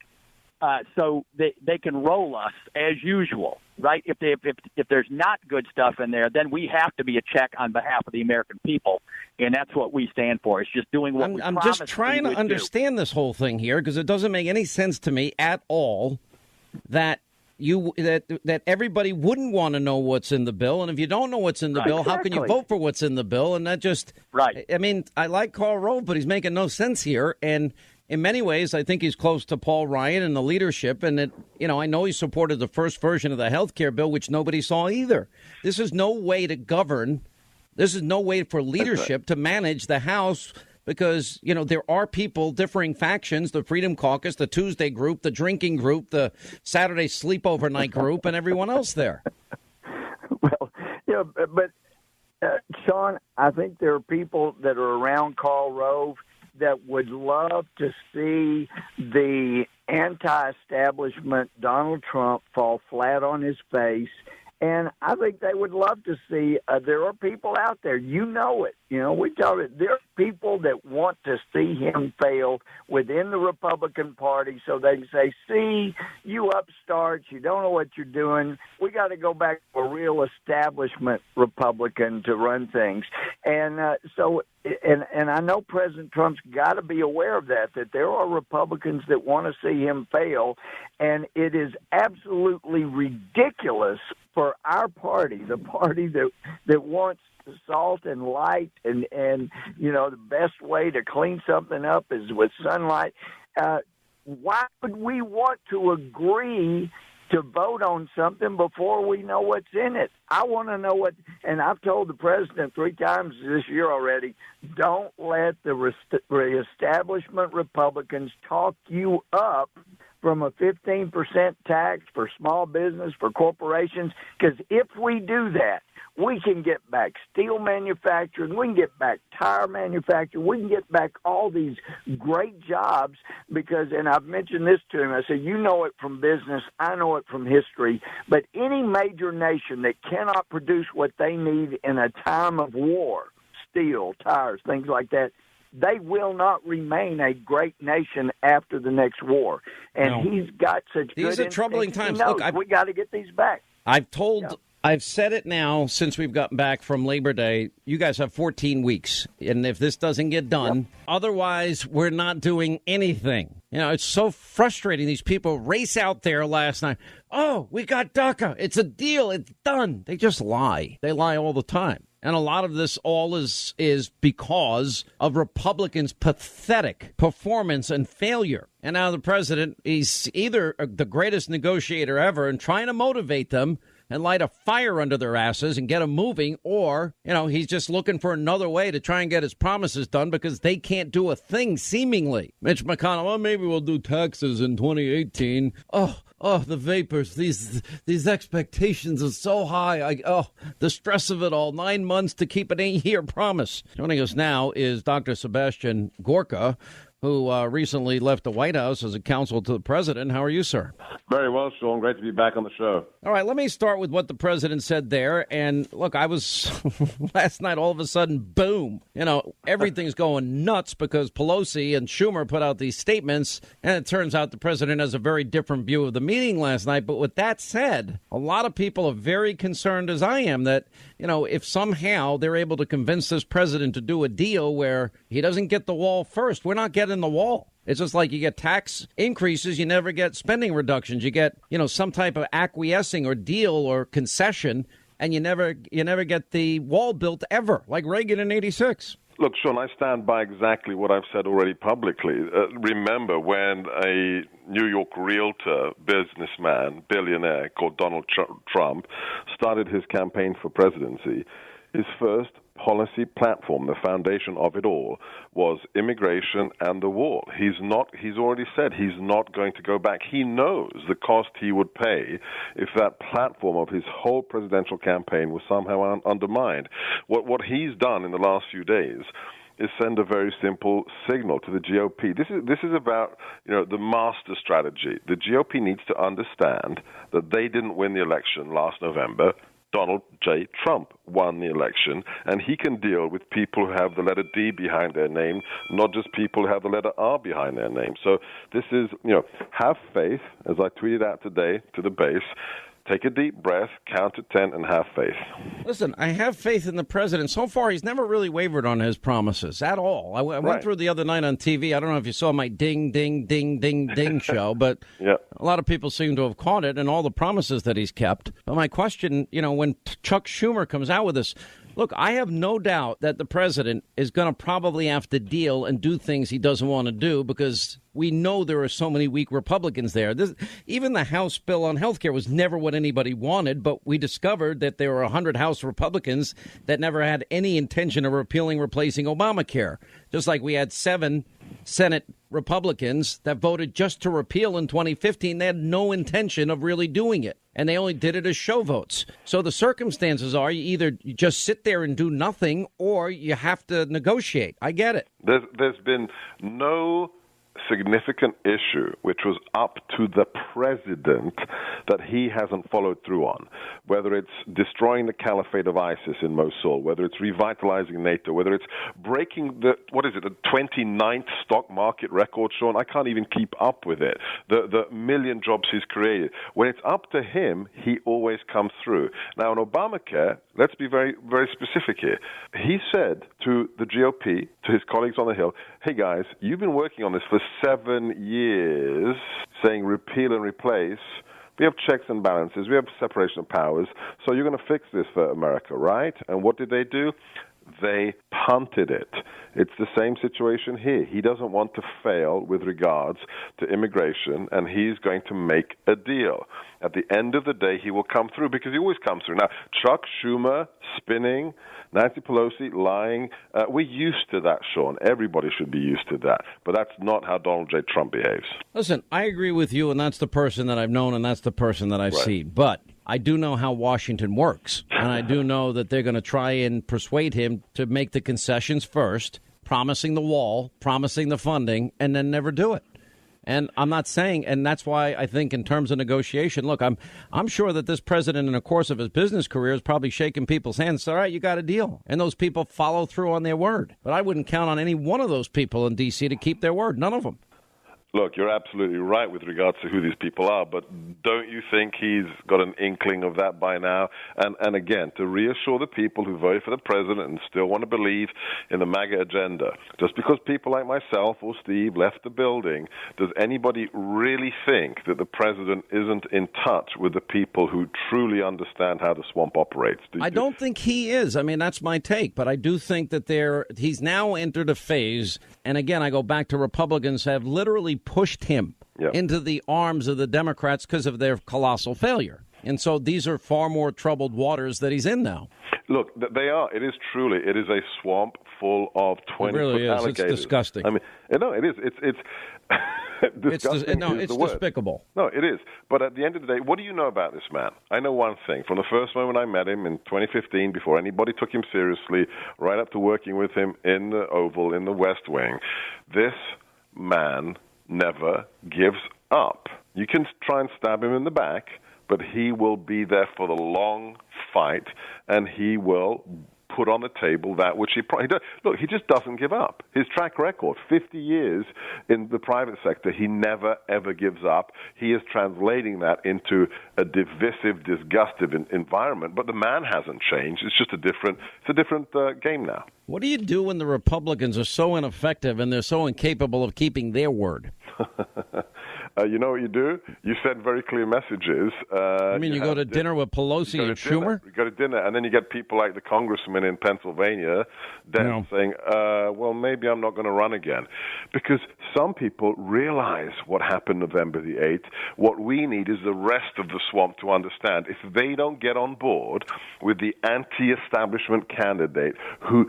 so they can roll us as usual, right? If there's not good stuff in there, then we have to be a check on behalf of the American people, and that's what we stand for. It's just doing what we promised. I'm just trying to understand this whole thing here because it doesn't make any sense to me at all that that everybody wouldn't want to know what's in the bill, and if you don't know what's in the bill, how can you vote for what's in the bill? And that just right. I mean, I like Karl Rove, but he's making no sense here, and in many ways, I think he's close to Paul Ryan and the leadership. And, I know he supported the first version of the health care bill, which nobody saw either. This is no way to govern. This is no way for leadership to manage the House because, there are people, differing factions, the Freedom Caucus, the Tuesday group, the drinking group, the Saturday sleepover night group, and everyone else there. Well, but Sean, I think there are people that are around Karl Rove that would love to see the anti-establishment Donald Trump fall flat on his face. And I think they would love to see there are people out there, it. We tell it. There are people that want to see him fail within the Republican Party so they can say, see, you upstarts, you don't know what you're doing. We got to go back to a real establishment Republican to run things. And and I know President Trump's got to be aware of that there are Republicans that want to see him fail. And it is absolutely ridiculous for our party, the party that wants salt and light and the best way to clean something up is with sunlight. Why would we want to agree to vote on something before we know what's in it? I want to know what, and I've told the president 3 times this year already, don't let the establishment Republicans talk you up from a 15% tax for small business, for corporations, because if we do that, we can get back steel manufacturing, we can get back tire manufacturing, we can get back all these great jobs because, and I've mentioned this to him, I said, you know it from business, I know it from history, but any major nation that cannot produce what they need in a time of war, steel, tires, things like that, they will not remain a great nation after the next war. And he's got such good These are troubling times. Look, we got to get these back. I've said it now since we've gotten back from Labor Day. You guys have 14 weeks. And if this doesn't get done, otherwise we're not doing anything. It's so frustrating. These people race out there last night. Oh, we got DACA. It's a deal. It's done. They just lie. They lie all the time. And a lot of this all is because of Republicans' pathetic performance and failure. And now the president, he's either the greatest negotiator ever and trying to motivate them and light a fire under their asses and get them moving, or, he's just looking for another way to try and get his promises done because they can't do a thing, seemingly. Mitch McConnell, well, maybe we'll do taxes in 2018. Oh, the vapors, these expectations are so high. The stress of it all, 9 months to keep an 8-year promise. Joining us now is Dr. Sebastian Gorka, who recently left the White House as a counsel to the president. How are you, sir? Very well, Sean. Great to be back on the show. All right, let me start with what the president said there. And look, I was last night, all of a sudden, boom, everything's going nuts because Pelosi and Schumer put out these statements. And it turns out the president has a very different view of the meeting last night. But with that said, a lot of people are very concerned, as I am, that, if somehow they're able to convince this president to do a deal where he doesn't get the wall first, we're not getting the wall. It's just like you get tax increases, you never get spending reductions. You get, some type of acquiescing or deal or concession, and you never get the wall built ever, like Reagan in '86. Look, Sean, I stand by exactly what I've said already publicly. Remember when a New York realtor, businessman, billionaire called Donald Trump started his campaign for presidency, his first policy platform, the foundation of it all, was immigration and the wall. He's already said he's not going to go back. He knows the cost he would pay if that platform of his whole presidential campaign was somehow undermined. What he's done in the last few days is send a very simple signal to the GOP. This is about, the master strategy. The GOP needs to understand that they didn't win the election last November. Donald J. Trump won the election, and he can deal with people who have the letter D behind their name, not just people who have the letter R behind their name. So this is, have faith, as I tweeted out today to the base. Take a deep breath, count to 10, and have faith. Listen, I have faith in the president. So far, he's never really wavered on his promises at all. I went through the other night on TV. I don't know if you saw my ding, ding, ding, ding, ding show, but a lot of people seem to have caught it and all the promises that he's kept. But my question, when Chuck Schumer comes out with this, look, I have no doubt that the president is going to probably have to deal and do things he doesn't want to do because we know there are so many weak Republicans there. Even the House bill on health care was never what anybody wanted, but we discovered that there were 100 House Republicans that never had any intention of replacing Obamacare, just like we had 7 Senate Republicans that voted just to repeal in 2015. They had no intention of really doing it, and they only did it as show votes. So the circumstances are you just sit there and do nothing, or you have to negotiate. I get it. There's been no significant issue which was up to the president that he hasn't followed through on, whether it's destroying the caliphate of ISIS in Mosul, whether it's revitalizing NATO, whether it's breaking the 29th stock market record, Sean. I can't even keep up with it. The million jobs he's created. When it's up to him, he always comes through. Now, on Obamacare, let's be very, very specific here. He said to the GOP, to his colleagues on the Hill, hey guys, you've been working on this for 7 years, saying repeal and replace. We have checks and balances. We have separation of powers. So you're going to fix this for America, right? And what did they do? They punted it. It's the same situation here. He doesn't want to fail with regards to immigration, and he's going to make a deal. At the end of the day, he will come through because he always comes through. Now, Chuck Schumer spinning, Nancy Pelosi lying, we're used to that, Sean. Everybody should be used to that. But that's not how Donald J. Trump behaves. Listen, I agree with you, and that's the person that I've known, and that's the person that I've seen. But I do know how Washington works, and I do know that they're going to try and persuade him to make the concessions first, promising the wall, promising the funding, and then never do it. And I'm not saying, and that's why I think in terms of negotiation, look, I'm sure that this president in the course of his business career is probably shaking people's hands. All right, you got a deal. And those people follow through on their word. But I wouldn't count on any one of those people in D.C. to keep their word. None of them. Look, you're absolutely right with regards to who these people are, but don't you think he's got an inkling of that by now? And again, to reassure the people who voted for the president and still want to believe in the MAGA agenda, just because people like myself or Steve left the building, does anybody really think that the president isn't in touch with the people who truly understand how the swamp operates? I don't think he is. I mean, that's my take, but I do think that he's now entered a phase, and again, I go back to Republicans have literally pushed him into the arms of the Democrats because of their colossal failure. And so these are far more troubled waters that he's in now. Look, they are. It is a swamp full of 20-foot alligators. It's disgusting. I mean, no, it is. It's disgusting. It's despicable. No, it is. But at the end of the day, what do you know about this man? I know one thing. From the first moment I met him in 2015, before anybody took him seriously, right up to working with him in the Oval, in the West Wing, this man never gives up. You can try and stab him in the back, but he will be there for the long fight, and he will put on the table that which he does. Look, he just doesn't give up. His track record, 50 years in the private sector, he never, ever gives up. He is translating that into a divisive, disgusting environment, but the man hasn't changed. It's just a different game now. What do you do when the Republicans are so ineffective and they're so incapable of keeping their word? You know what you do? You send very clear messages. You go to dinner with Pelosi and Schumer? You go to dinner, and then you get people like the congressman in Pennsylvania saying, well, maybe I'm not going to run again. Because some people realize what happened November the 8th. What we need is the rest of the swamp to understand. If they don't get on board with the anti-establishment candidate who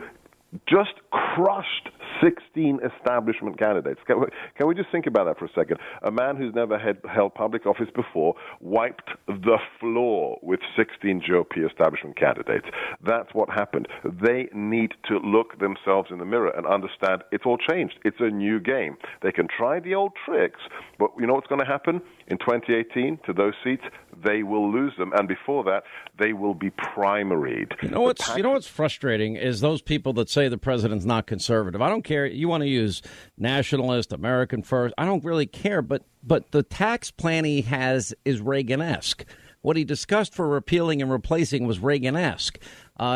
just crushed 16 establishment candidates. Can we just think about that for a second? A man who's never held public office before wiped the floor with 16 GOP establishment candidates. That's what happened. They need to look themselves in the mirror and understand it's all changed. It's a new game. They can try the old tricks, but you know what's going to happen? In 2018, to those seats, they will lose them, and before that, they will be primaried. You know what's frustrating is those people that say the president's not conservative. I don't care. You want to use nationalist, American first. I don't really care, but the tax plan he has is Reagan-esque. What he discussed for repealing and replacing was Reagan-esque.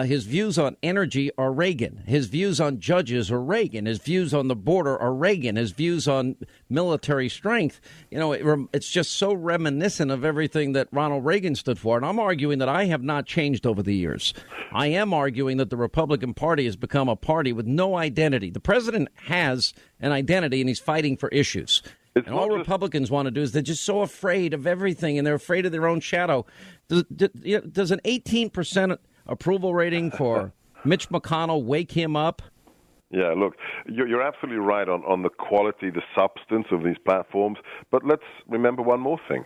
His views on energy are Reagan. His views on judges are Reagan. His views on the border are Reagan. His views on military strength, it's just so reminiscent of everything that Ronald Reagan stood for. And I'm arguing that I have not changed over the years. I am arguing that the Republican Party has become a party with no identity. The president has an identity, and he's fighting for issues. And all Republicans want to do is they're just so afraid of everything, and they're afraid of their own shadow. Does an 18% approval rating for Mitch McConnell wake him up? Yeah, look, you're absolutely right on the quality, the substance of these platforms. But let's remember one more thing.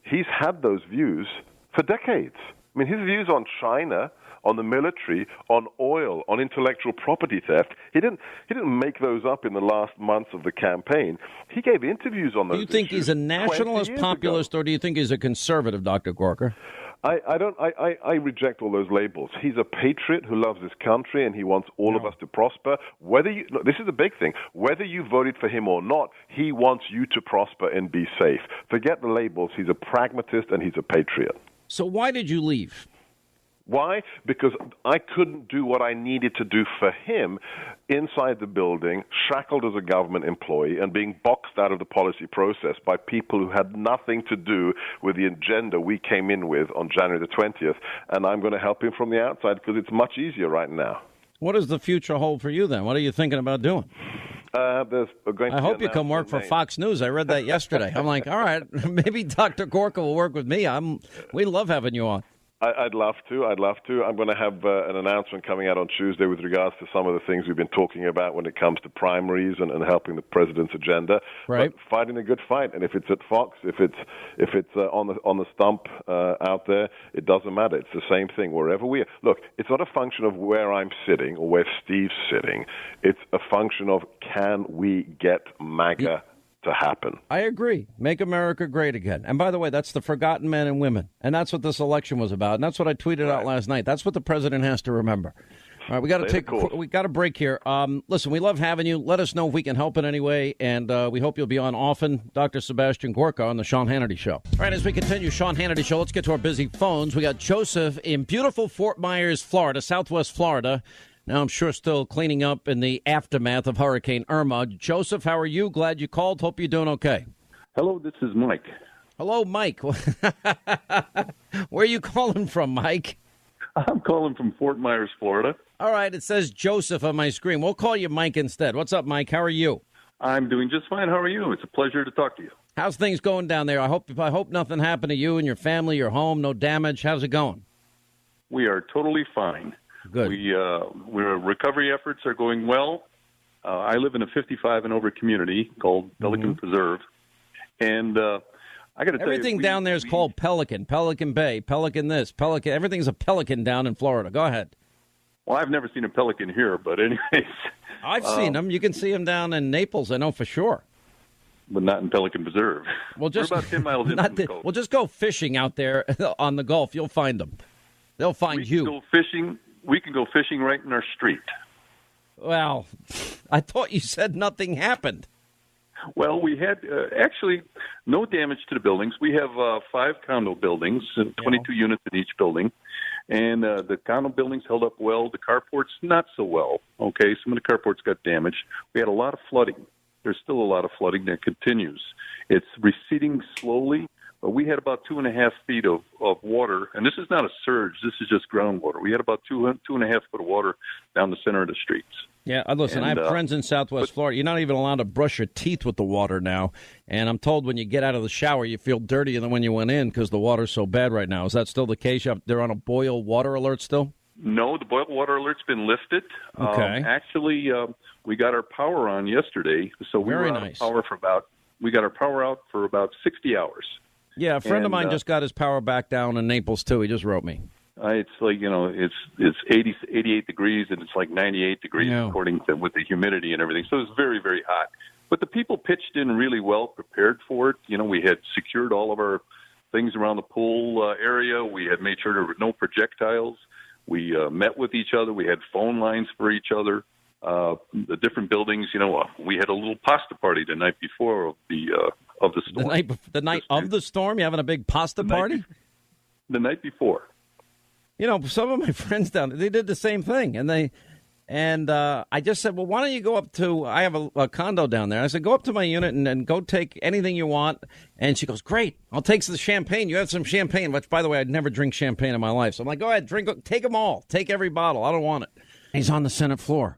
He's had those views for decades. I mean, his views on China, on the military, on oil, on intellectual property theft, he didn't make those up in the last months of the campaign. He gave interviews on those issues. Do you think he's a nationalist populist, or do you think he's a conservative, Dr. Gorka? I reject all those labels. He's a patriot who loves his country, and he wants all of us to prosper. This is a big thing. Whether you voted for him or not, he wants you to prosper and be safe. Forget the labels. He's a pragmatist, and he's a patriot. So why did you leave? Why? Because I couldn't do what I needed to do for him inside the building, shackled as a government employee, and being boxed out of the policy process by people who had nothing to do with the agenda we came in with on January the 20th. And I'm going to help him from the outside because it's much easier right now. What does the future hold for you then? What are you thinking about doing? I hope you come work for Fox News. I read that yesterday. I'm like, all right, maybe Dr. Gorka will work with me. We love having you on. I'd love to. I'm going to have an announcement coming out on Tuesday with regards to some of the things we've been talking about when it comes to primaries and helping the president's agenda. Right. But fighting a good fight, and if it's at Fox, if it's on the stump out there, it doesn't matter. It's the same thing wherever we are. Look, it's not a function of where I'm sitting or where Steve's sitting. It's a function of can we get MAGA to happen. I agree. Make America great again. And by the way, that's the forgotten men and women. And that's what this election was about. And that's what I tweeted out last night. That's what the president has to remember. All right, we got a break here. Listen, we love having you. Let us know if we can help in any way. And we hope you'll be on often. Dr. Sebastian Gorka on the Sean Hannity Show. All right, as we continue Sean Hannity Show, let's get to our busy phones. We got Joseph in beautiful Fort Myers, Florida, Southwest Florida. Now, I'm sure still cleaning up in the aftermath of Hurricane Irma. Joseph, how are you? Glad you called. Hope you're doing okay. Hello, this is Mike. Hello, Mike. Where are you calling from, Mike? I'm calling from Fort Myers, Florida. All right, it says Joseph on my screen. We'll call you Mike instead. What's up, Mike? How are you? I'm doing just fine. How are you? It's a pleasure to talk to you. How's things going down there? I hope nothing happened to you and your family, your home, no damage. How's it going? We are totally fine. Good. Our recovery efforts are going well. I live in a 55 and over community called Pelican Preserve, and I got to tell you, everything down there is called Pelican Bay, Pelican this, Pelican. Everything's a pelican down in Florida. Go ahead. Well, I've never seen a pelican here, but anyways, I've seen them. You can see them down in Naples. I know for sure. but not in Pelican Preserve. Well, just we're about 10 miles in from the coast. Well, just go fishing out there on the Gulf. You'll find them. They'll find you. Go fishing. We can go fishing right in our street. Well, I thought you said nothing happened. Well, we had actually no damage to the buildings. We have 5 condo buildings, 22 units in each building. And the condo buildings held up well. The carports, not so well. Okay, some of the carports got damaged. We had a lot of flooding. There's still a lot of flooding that continues. It's receding slowly, but we had about 2.5 feet of water. And this is not a surge. This is just groundwater. We had about 2.5 foot of water down the center of the streets. Yeah, listen, I have friends in Southwest Florida. You're not even allowed to brush your teeth with the water now. And I'm told when you get out of the shower, you feel dirtier than when you went in because the water's so bad right now. Is that still the case? They're on a boil water alert still? No, the boil water alert's been lifted. Okay. Actually, we got our power on yesterday, so we were out of power we got our power out for about 60 hours. Yeah, a friend of mine just got his power back down in Naples, too. He just wrote me. It's like, it's 88 degrees and it's like 98 degrees according to with the humidity and everything. So it's very, very hot. But the people pitched in really well, prepared for it. We had secured all of our things around the pool area. We had made sure there were no projectiles. We met with each other. We had phone lines for each other. The different buildings, we had a little pasta party the night before of the storm. The night of the storm? You having a big pasta party? The night before. Some of my friends down there, they did the same thing, and I just said, well, why don't you go up to, I have a condo down there. I said, go up to my unit and go take anything you want. And she goes, great, I'll take the champagne. You have some champagne, which, by the way, I'd never drink champagne in my life. So I'm like, go ahead, take them all. Take every bottle. I don't want it. He's on the Senate floor.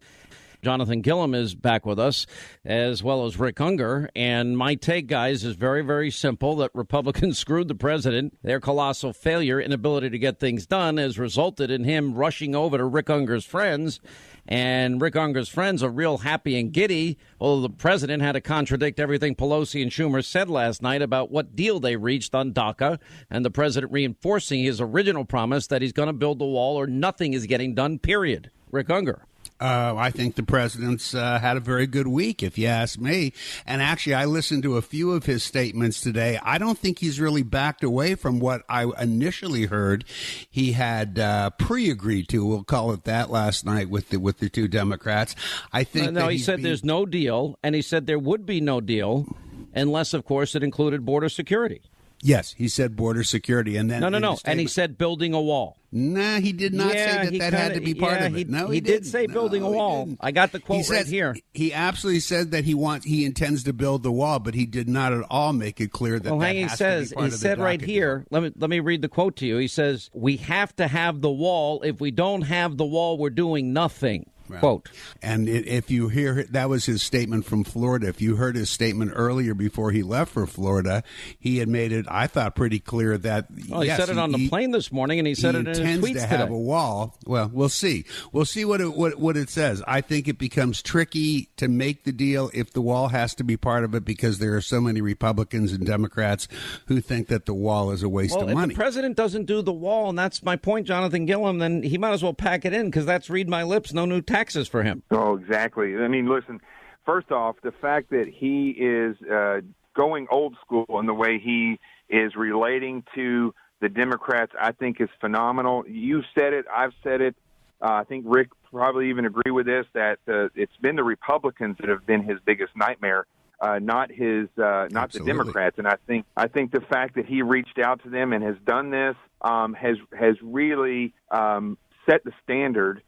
Jonathan Gilliam is back with us, as well as Rick Unger. And my take, guys, is very, very simple, that Republicans screwed the president. Their colossal failure, inability to get things done, has resulted in him rushing over to Rick Unger's friends. And Rick Unger's friends are real happy and giddy, although the president had to contradict everything Pelosi and Schumer said last night about what deal they reached on DACA, and the president reinforcing his original promise that he's going to build the wall or nothing is getting done, period. Rick Unger. I think the president's had a very good week, if you ask me. And actually, I listened to a few of his statements today. I don't think he's really backed away from what I initially heard he had pre-agreed to. We'll call it that last night with the two Democrats. I think no, he said there's no deal, and he said there would be no deal unless, of course, it included border security. Yes, he said border security, and then no, and he said building a wall. Nah, he did not say that had to be part of it. No, he did say building a wall. I got the quote right here. He absolutely said that he intends to build the wall, but he did not at all make it clear that that has to be part of the said right here. Let me read the quote to you. He says, "We have to have the wall. If we don't have the wall, we're doing nothing." Well, quote. And if you hear, that was his statement from Florida. If you heard his statement earlier before he left for Florida, he had made it, I thought, pretty clear that he said it on the plane this morning, and he said it in his tweets today. He intends to have a wall. Well, we'll see. We'll see what it says. I think it becomes tricky to make the deal if the wall has to be part of it, because there are so many Republicans and Democrats who think that the wall is a waste of money. If the president doesn't do the wall, and that's my point, Jonathan Gilliam, then he might as well pack it in, because that's read my lips, no new taxes for him. Oh, exactly. I mean, listen, first off, the fact that he is going old school in the way he is relating to the Democrats, I think is phenomenal. You said it. I've said it. I think Rick probably even agree with this, that it's been the Republicans that have been his biggest nightmare, not the Democrats. And I think the fact that he reached out to them and has done this has really set the standard.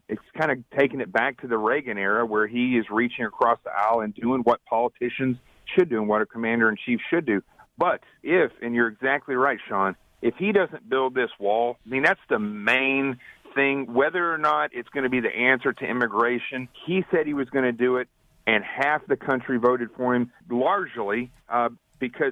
It's kind of taking it back to the Reagan era, where he is reaching across the aisle and doing what politicians should do and what a commander-in-chief should do. But if, and you're exactly right, Sean, if he doesn't build this wall, I mean, that's the main thing. Whether or not it's going to be the answer to immigration, he said he was going to do it, and half the country voted for him, largely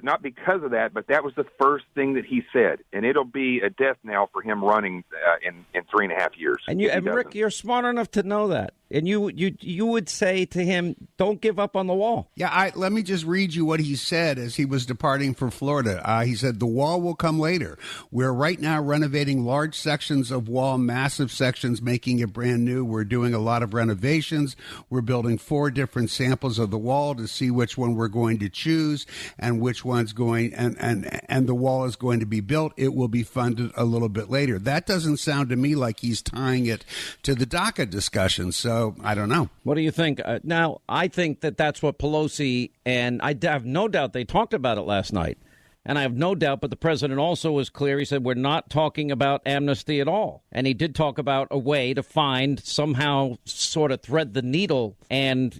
not because of that, but that was the first thing that he said, and it'll be a death knell for him running in 3.5 years. And Rick, you're smart enough to know that, and you would say to him, "Don't give up on the wall." Yeah, let me just read you what he said as he was departing for Florida. He said, "The wall will come later. We're right now renovating large sections of wall, massive sections, making it brand new. We're doing a lot of renovations. We're building 4 different samples of the wall to see which one we're going to choose and which one's going, and the wall is going to be built. It will be funded a little bit later." That doesn't sound to me like he's tying it to the DACA discussion. So I don't know. What do you think? Now, I think that's what Pelosi, and I have no doubt they talked about it last night. And I have no doubt, but the president also was clear. He said, we're not talking about amnesty at all. And he did talk about a way to find, somehow sort of thread the needle and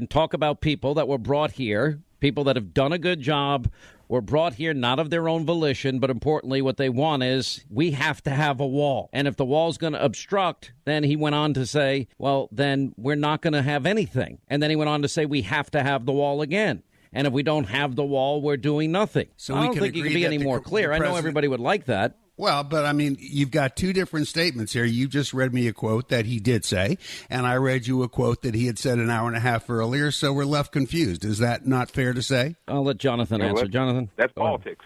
talk about people that were brought here, people that have done a good job, were brought here not of their own volition, but importantly, what they want is we have to have a wall. And if the wall's going to obstruct, then he went on to say, well, then we're not going to have anything. And then he went on to say we have to have the wall again. And if we don't have the wall, we're doing nothing. So I don't think you can be any more clear. I know everybody would like that. Well, but I mean, you've got 2 different statements here. You just read me a quote that he did say, and I read you a quote that he had said an hour and a half earlier, so we're left confused. Is that not fair to say? I'll let Jonathan answer. Jonathan? That's politics.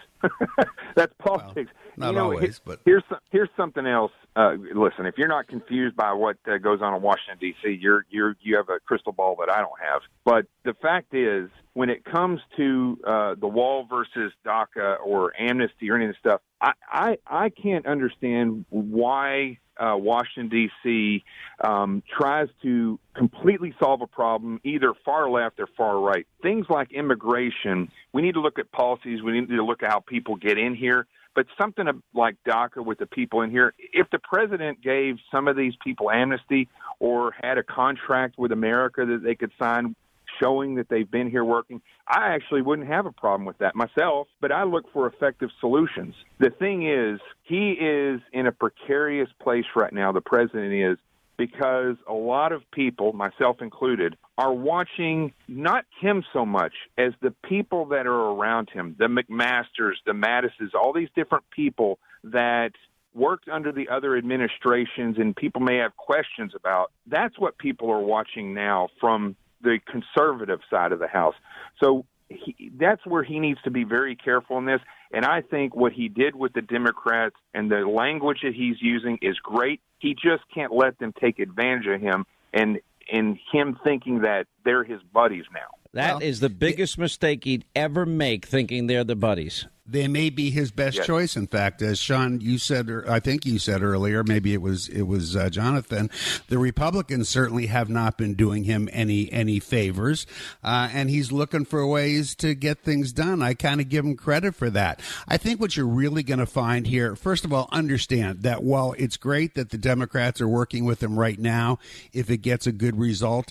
That's politics. Well, not always, but here's something else. Listen, if you're not confused by what goes on in Washington D.C., you have a crystal ball that I don't have. But the fact is, when it comes to the wall versus DACA or amnesty or any of this stuff, I can't understand why Washington, D.C. Tries to completely solve a problem, either far left or far right. Things like immigration, we need to look at policies. We need to look at how people get in here. But something like DACA with the people in here, if the president gave some of these people amnesty or had a contract with America that they could sign showing that they've been here working, I actually wouldn't have a problem with that myself, but I look for effective solutions. The thing is, he is in a precarious place right now, the president is, because a lot of people, myself included, are watching not him so much as the people that are around him, the McMasters, the Mattises, all these different people that worked under the other administrations and people may have questions about. That's what people are watching now from the conservative side of the house. So that's where he needs to be very careful in this. And I think what he did with the Democrats and the language that he's using is great. He just can't let them take advantage of him and him thinking that they're his buddies now. That is the biggest mistake he'd ever make, thinking they're the buddies. They may be his best choice, in fact. As Sean, you said, or I think you said earlier, maybe it was Jonathan, the Republicans certainly have not been doing him any favors, and he's looking for ways to get things done. I kind of give him credit for that. I think what you're really going to find here, first of all, understand that while it's great that the Democrats are working with him right now, if it gets a good result,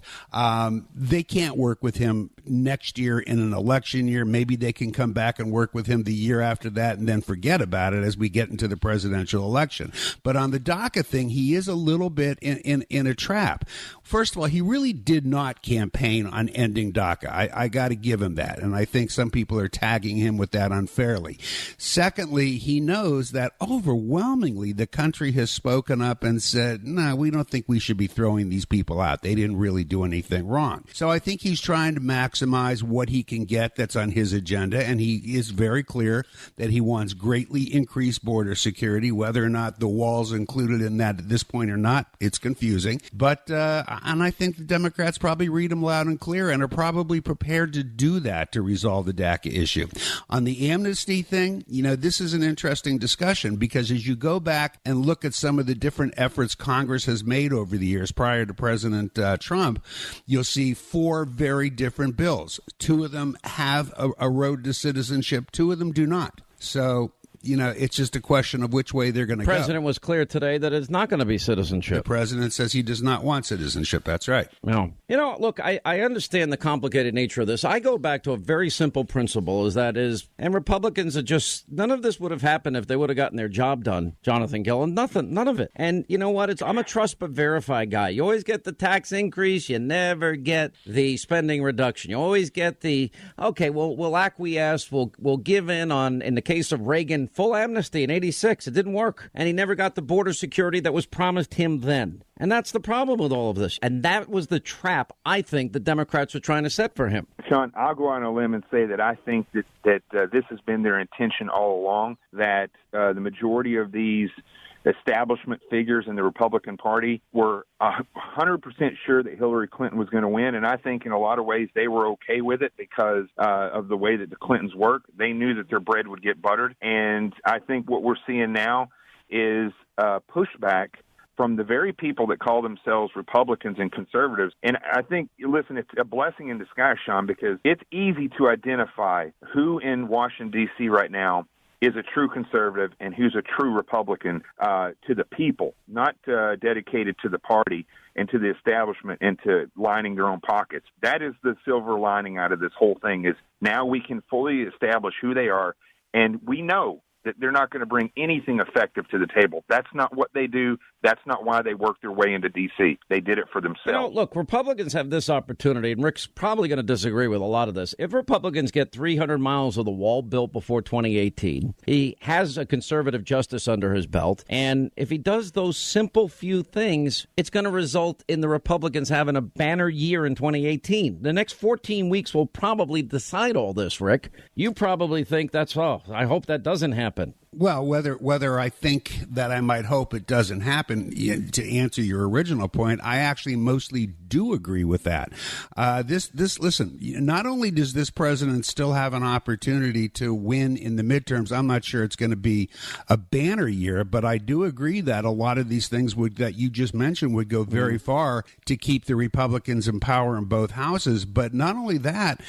they can't work with him next year in an election year. Maybe they can come back and work with him the year after that and then forget about it as we get into the presidential election. But on the DACA thing, he is a little bit in a trap. First of all, he really did not campaign on ending DACA. I got to give him that. And I think some people are tagging him with that unfairly. Secondly, he knows that overwhelmingly the country has spoken up and said, no, we don't think we should be throwing these people out. They didn't really do anything wrong. So I think he's trying to maximize what he can get that's on his agenda. And he is very clear that he wants greatly increased border security. Whether or not the wall's included in that at this point or not, it's confusing. But and I think the Democrats probably read him loud and clear and are probably prepared to do that to resolve the DACA issue. On the amnesty thing, this is an interesting discussion because as you go back and look at some of the different efforts Congress has made over the years prior to President Trump, you'll see 4 very different bills. 2 of them have a road to citizenship. 2 of them do not. So it's just a question of which way they're going to go. The president was clear today that it's not going to be citizenship. The president says he does not want citizenship. That's right. No. Look, I understand the complicated nature of this. I go back to a very simple principle, and Republicans are just, none of this would have happened if they would have gotten their job done, Jonathan Gillen. None of it. And you know what? I'm a trust but verify guy. You always get the tax increase. You never get the spending reduction. You always get we'll acquiesce. We'll give in on, in the case of Reagan, full amnesty in 86. It didn't work. And he never got the border security that was promised him then. And that's the problem with all of this. And that was the trap, I think, the Democrats were trying to set for him. Sean, I'll go on a limb and say that I think that this has been their intention all along, that the majority of these establishment figures in the Republican Party were 100% sure that Hillary Clinton was going to win. And I think in a lot of ways they were okay with it because of the way that the Clintons work. They knew that their bread would get buttered. And I think what we're seeing now is pushback from the very people that call themselves Republicans and conservatives. And I think, listen, it's a blessing in disguise, Sean, because it's easy to identify who in Washington, D.C. right now is a true conservative and who's a true Republican to the people, not dedicated to the party and to the establishment and to lining their own pockets. That is the silver lining out of this whole thing, is now we can fully establish who they are, and we know that they're not going to bring anything effective to the table. That's not what they do. That's not why they worked their way into D.C. They did it for themselves. Look, Republicans have this opportunity, and Rick's probably going to disagree with a lot of this. If Republicans get 300 miles of the wall built before 2018, he has a conservative justice under his belt, and if he does those simple few things, it's going to result in the Republicans having a banner year in 2018. The next 14 weeks will probably decide all this, Rick. You probably think I hope that doesn't happen. Well, whether I think that I might hope it doesn't happen, to answer your original point, I actually mostly do agree with that. Listen, not only does this president still have an opportunity to win in the midterms, I'm not sure it's going to be a banner year, but I do agree that a lot of these things that you just mentioned would go very far to keep the Republicans in power in both houses. But not only that,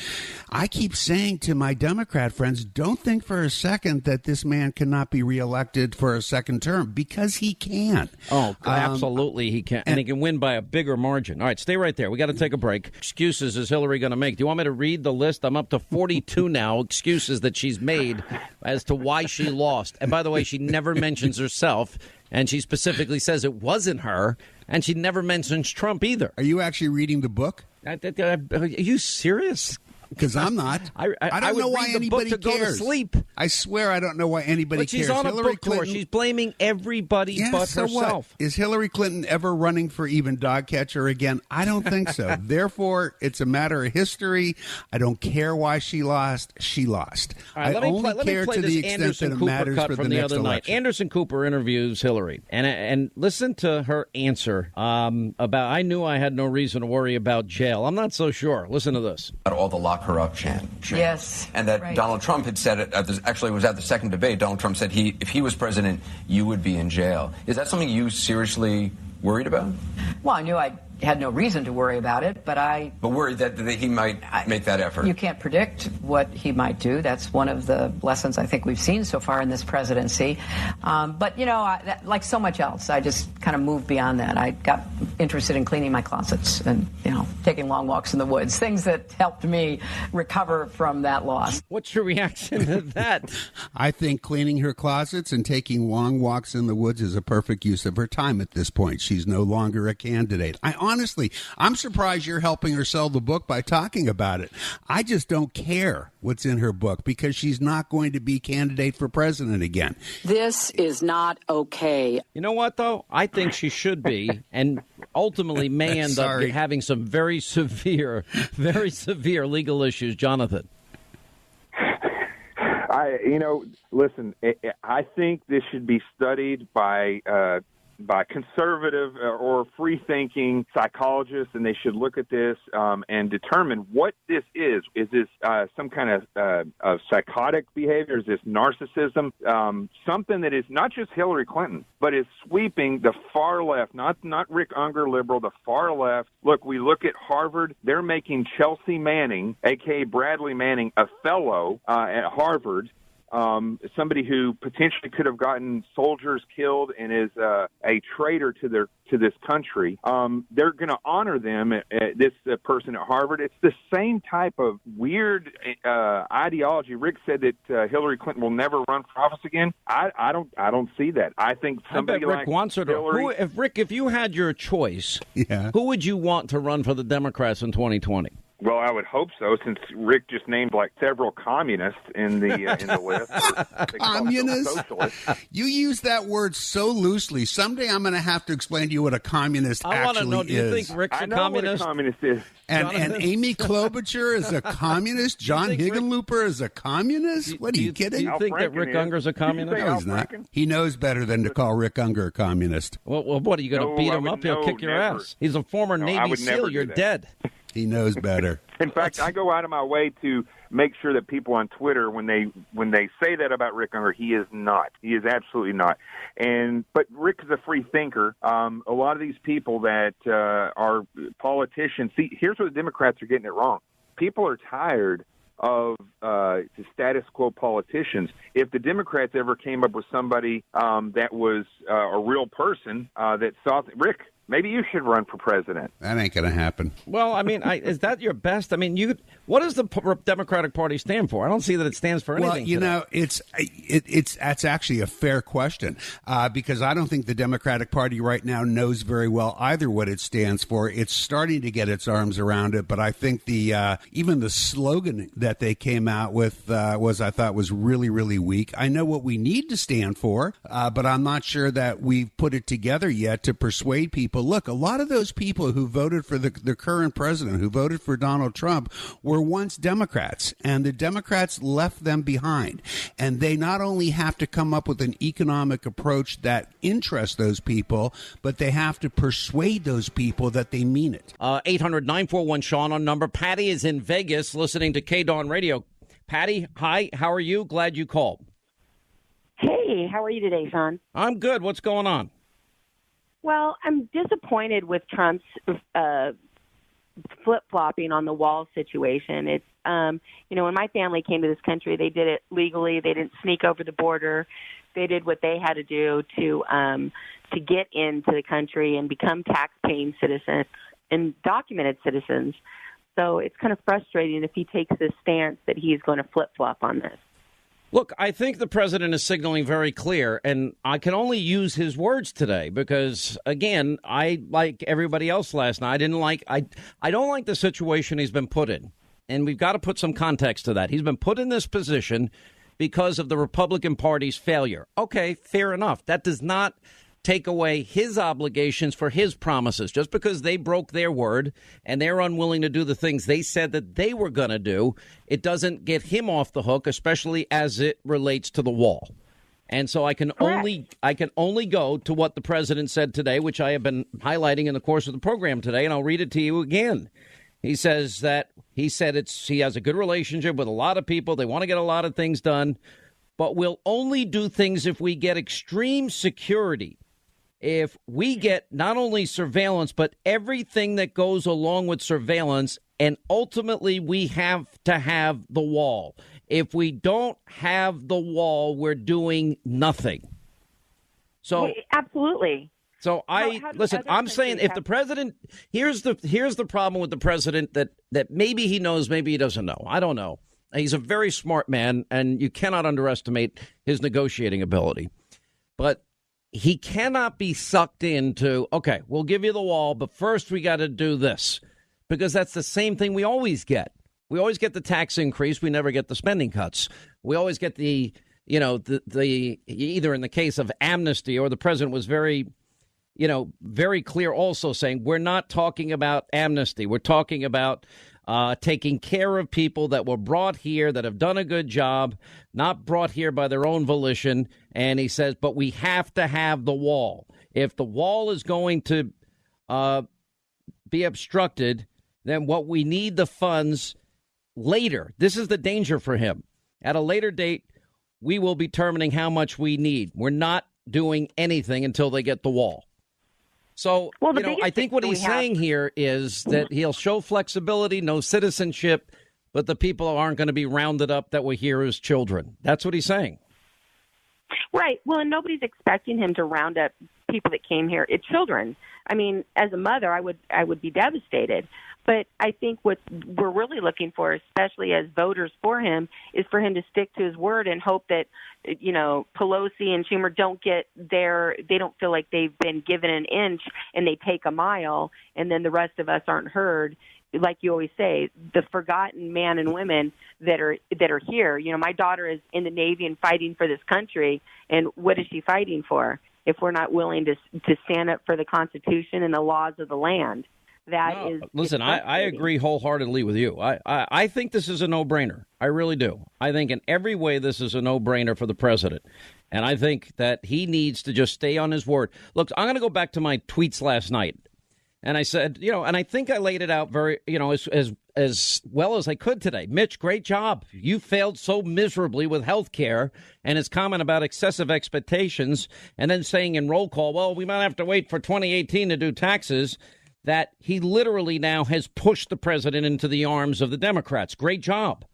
I keep saying to my Democrat friends, don't think for a second that this man cannot be reelected for a second term, because he can. Oh, absolutely he can. And he can win by a bigger margin. All right, stay right there. We got to take a break. Excuses is Hillary going to make? Do you want me to read the list? I'm up to 42 now, excuses that she's made as to why she lost. And by the way, she never mentions herself, and she specifically says it wasn't her, and she never mentions Trump either. Are you actually reading the book? Are you serious? Because I'm not. I don't know why anybody cares. Go to sleep. I swear I don't know why anybody cares. But she's on a book tour. She's blaming everybody but herself. What? Is Hillary Clinton ever running for even dog catcher again? I don't think so. Therefore, it's a matter of history. I don't care why she lost. She lost. Right, I only care to the extent that it matters for the next election. Anderson Cooper interviews Hillary, and listen to her answer about, I knew I had no reason to worry about jail. I'm not so sure. Listen to this. All the lock her up chant. Yes. And that right. Donald Trump had said it, actually it was at the second debate, Donald Trump said if he was president, you would be in jail. Is that something you seriously worried about? Well, I knew I had no reason to worry about it, but worried that he might make that effort. You can't predict what he might do. That's one of the lessons I think we've seen so far in this presidency. But, like so much else, I just kind of moved beyond that. I got interested in cleaning my closets and, taking long walks in the woods, things that helped me recover from that loss. What's your reaction to that? I think cleaning her closets and taking long walks in the woods is a perfect use of her time at this point. She's no longer a candidate. Honestly, I'm surprised you're helping her sell the book by talking about it. I just don't care what's in her book because she's not going to be candidate for president again. This is not okay. You know what, though? I think she should be, and ultimately may end up having some very severe legal issues. Jonathan. Listen, I think this should be studied by conservative or free-thinking psychologists, and they should look at this and determine what this is. Is this some kind of psychotic behavior? Is this narcissism? Something that is not just Hillary Clinton, but is sweeping the far left, not Rick Unger liberal, the far left. Look, we look at Harvard. They're making Chelsea Manning, a.k.a. Bradley Manning, a fellow at Harvard. somebody who potentially could have gotten soldiers killed and is a traitor to this country, they're going to honor them. This person at Harvard. It's the same type of weird ideology. Rick said that Hillary Clinton will never run for office again. I don't see that. I think somebody Rick like wants her to. Hillary. If you had your choice, who would you want to run for the Democrats in 2020? Well, I would hope so, since Rick just named like several communists in the list. Communists? You use that word so loosely. Someday I'm going to have to explain to you what a communist I want to know. Do you think Rick's a communist? What a communist is. And Amy Klobuchar is a communist. John Hickenlooper is a communist. What are you kidding? Do you think that Rick Unger's a communist? No, he's not. He knows better than to call Rick Unger a communist. Well, what are you going to beat him up? He'll kick your ass. He's a former Navy SEAL. You're dead. He knows better. In fact, I go out of my way to make sure that people on Twitter, when they say that about Rick Unger, he is not. He is absolutely not. But Rick is a free thinker. A lot of these people that are politicians. See, here's where the Democrats are getting it wrong. People are tired of the status quo politicians. If the Democrats ever came up with somebody that was a real person that saw Rick. Maybe you should run for president. That ain't going to happen. Well, I mean, is that your best? I mean, what does the Democratic Party stand for? I don't see that it stands for anything. Well, you know, that's actually a fair question because I don't think the Democratic Party right now knows very well either what it stands for. It's starting to get its arms around it, but I think even the slogan that they came out with I thought was really, really weak. I know what we need to stand for, but I'm not sure that we've put it together yet to persuade people. Look, a lot of those people who voted for the current president, who voted for Donald Trump, were once Democrats, and the Democrats left them behind. And they not only have to come up with an economic approach that interests those people, but they have to persuade those people that they mean it. 800-941-SEAN on number. Patty is in Vegas listening to K-Dawn Radio. Patty, hi, how are you? Glad you called. Hey, how are you today, Sean? I'm good. What's going on? Well, I'm disappointed with Trump's flip-flopping on the wall situation. It's, when my family came to this country, they did it legally. They didn't sneak over the border. They did what they had to do to get into the country and become tax-paying citizens and documented citizens. So it's kind of frustrating if he takes this stance that he's going to flip-flop on this. Look, I think the president is signaling very clear, and I can only use his words today because, again, I, like everybody else last night, I don't like the situation he's been put in, and we've got to put some context to that. He's been put in this position because of the Republican Party's failure. Okay, fair enough. That does not take away his obligations for his promises. Just because they broke their word and they're unwilling to do the things they said that they were going to do, it doesn't get him off the hook, especially as it relates to the wall. And so I can only go to what the president said today, which I have been highlighting in the course of the program today, and I'll read it to you again. He says that he has a good relationship with a lot of people. They want to get a lot of things done, but we'll only do things if we get extreme security. If we get not only surveillance, but everything that goes along with surveillance, and ultimately we have to have the wall. If we don't have the wall, we're doing nothing. So absolutely. So I'm saying if the president, here's the problem with the president that maybe he knows, maybe he doesn't know. I don't know. He's a very smart man, and you cannot underestimate his negotiating ability. But he cannot be sucked into, okay, we'll give you the wall, but first we got to do this, because that's the same thing we always get. We always get the tax increase. We never get the spending cuts. We always get the either in the case of amnesty, or the president was very clear also saying we're not talking about amnesty. We're talking about taking care of people that were brought here, that have done a good job, not brought here by their own volition. And he says, but we have to have the wall. If the wall is going to be obstructed, then what we need the funds later. This is the danger for him. At a later date, we will be determining how much we need. We're not doing anything until they get the wall. So, I think what he's saying here is that he'll show flexibility, no citizenship, but the people aren't going to be rounded up that were here as children. That's what he's saying. Right. Well, and nobody's expecting him to round up people that came here. It's children. I mean, as a mother, I would be devastated. But I think what we're really looking for, especially as voters for him, is for him to stick to his word and hope that, you know, Pelosi and Schumer they don't feel like they've been given an inch and they take a mile, and then the rest of us aren't heard. Like you always say, the forgotten men and women that are here. You know, my daughter is in the Navy and fighting for this country, and what is she fighting for if we're not willing to stand up for the Constitution and the laws of the land? Listen, I agree wholeheartedly with you. I think this is a no-brainer. I really do. I think in every way this is a no-brainer for the president. And I think that he needs to just stay on his word. Look, I'm going to go back to my tweets last night. And I said, you know, and I think I laid it out very, you know, as well as I could today. Mitch, great job. You failed so miserably with health care, and his comment about excessive expectations and then saying in roll call, well, we might have to wait for 2018 to do taxes, that he literally now has pushed the president into the arms of the Democrats. Great job.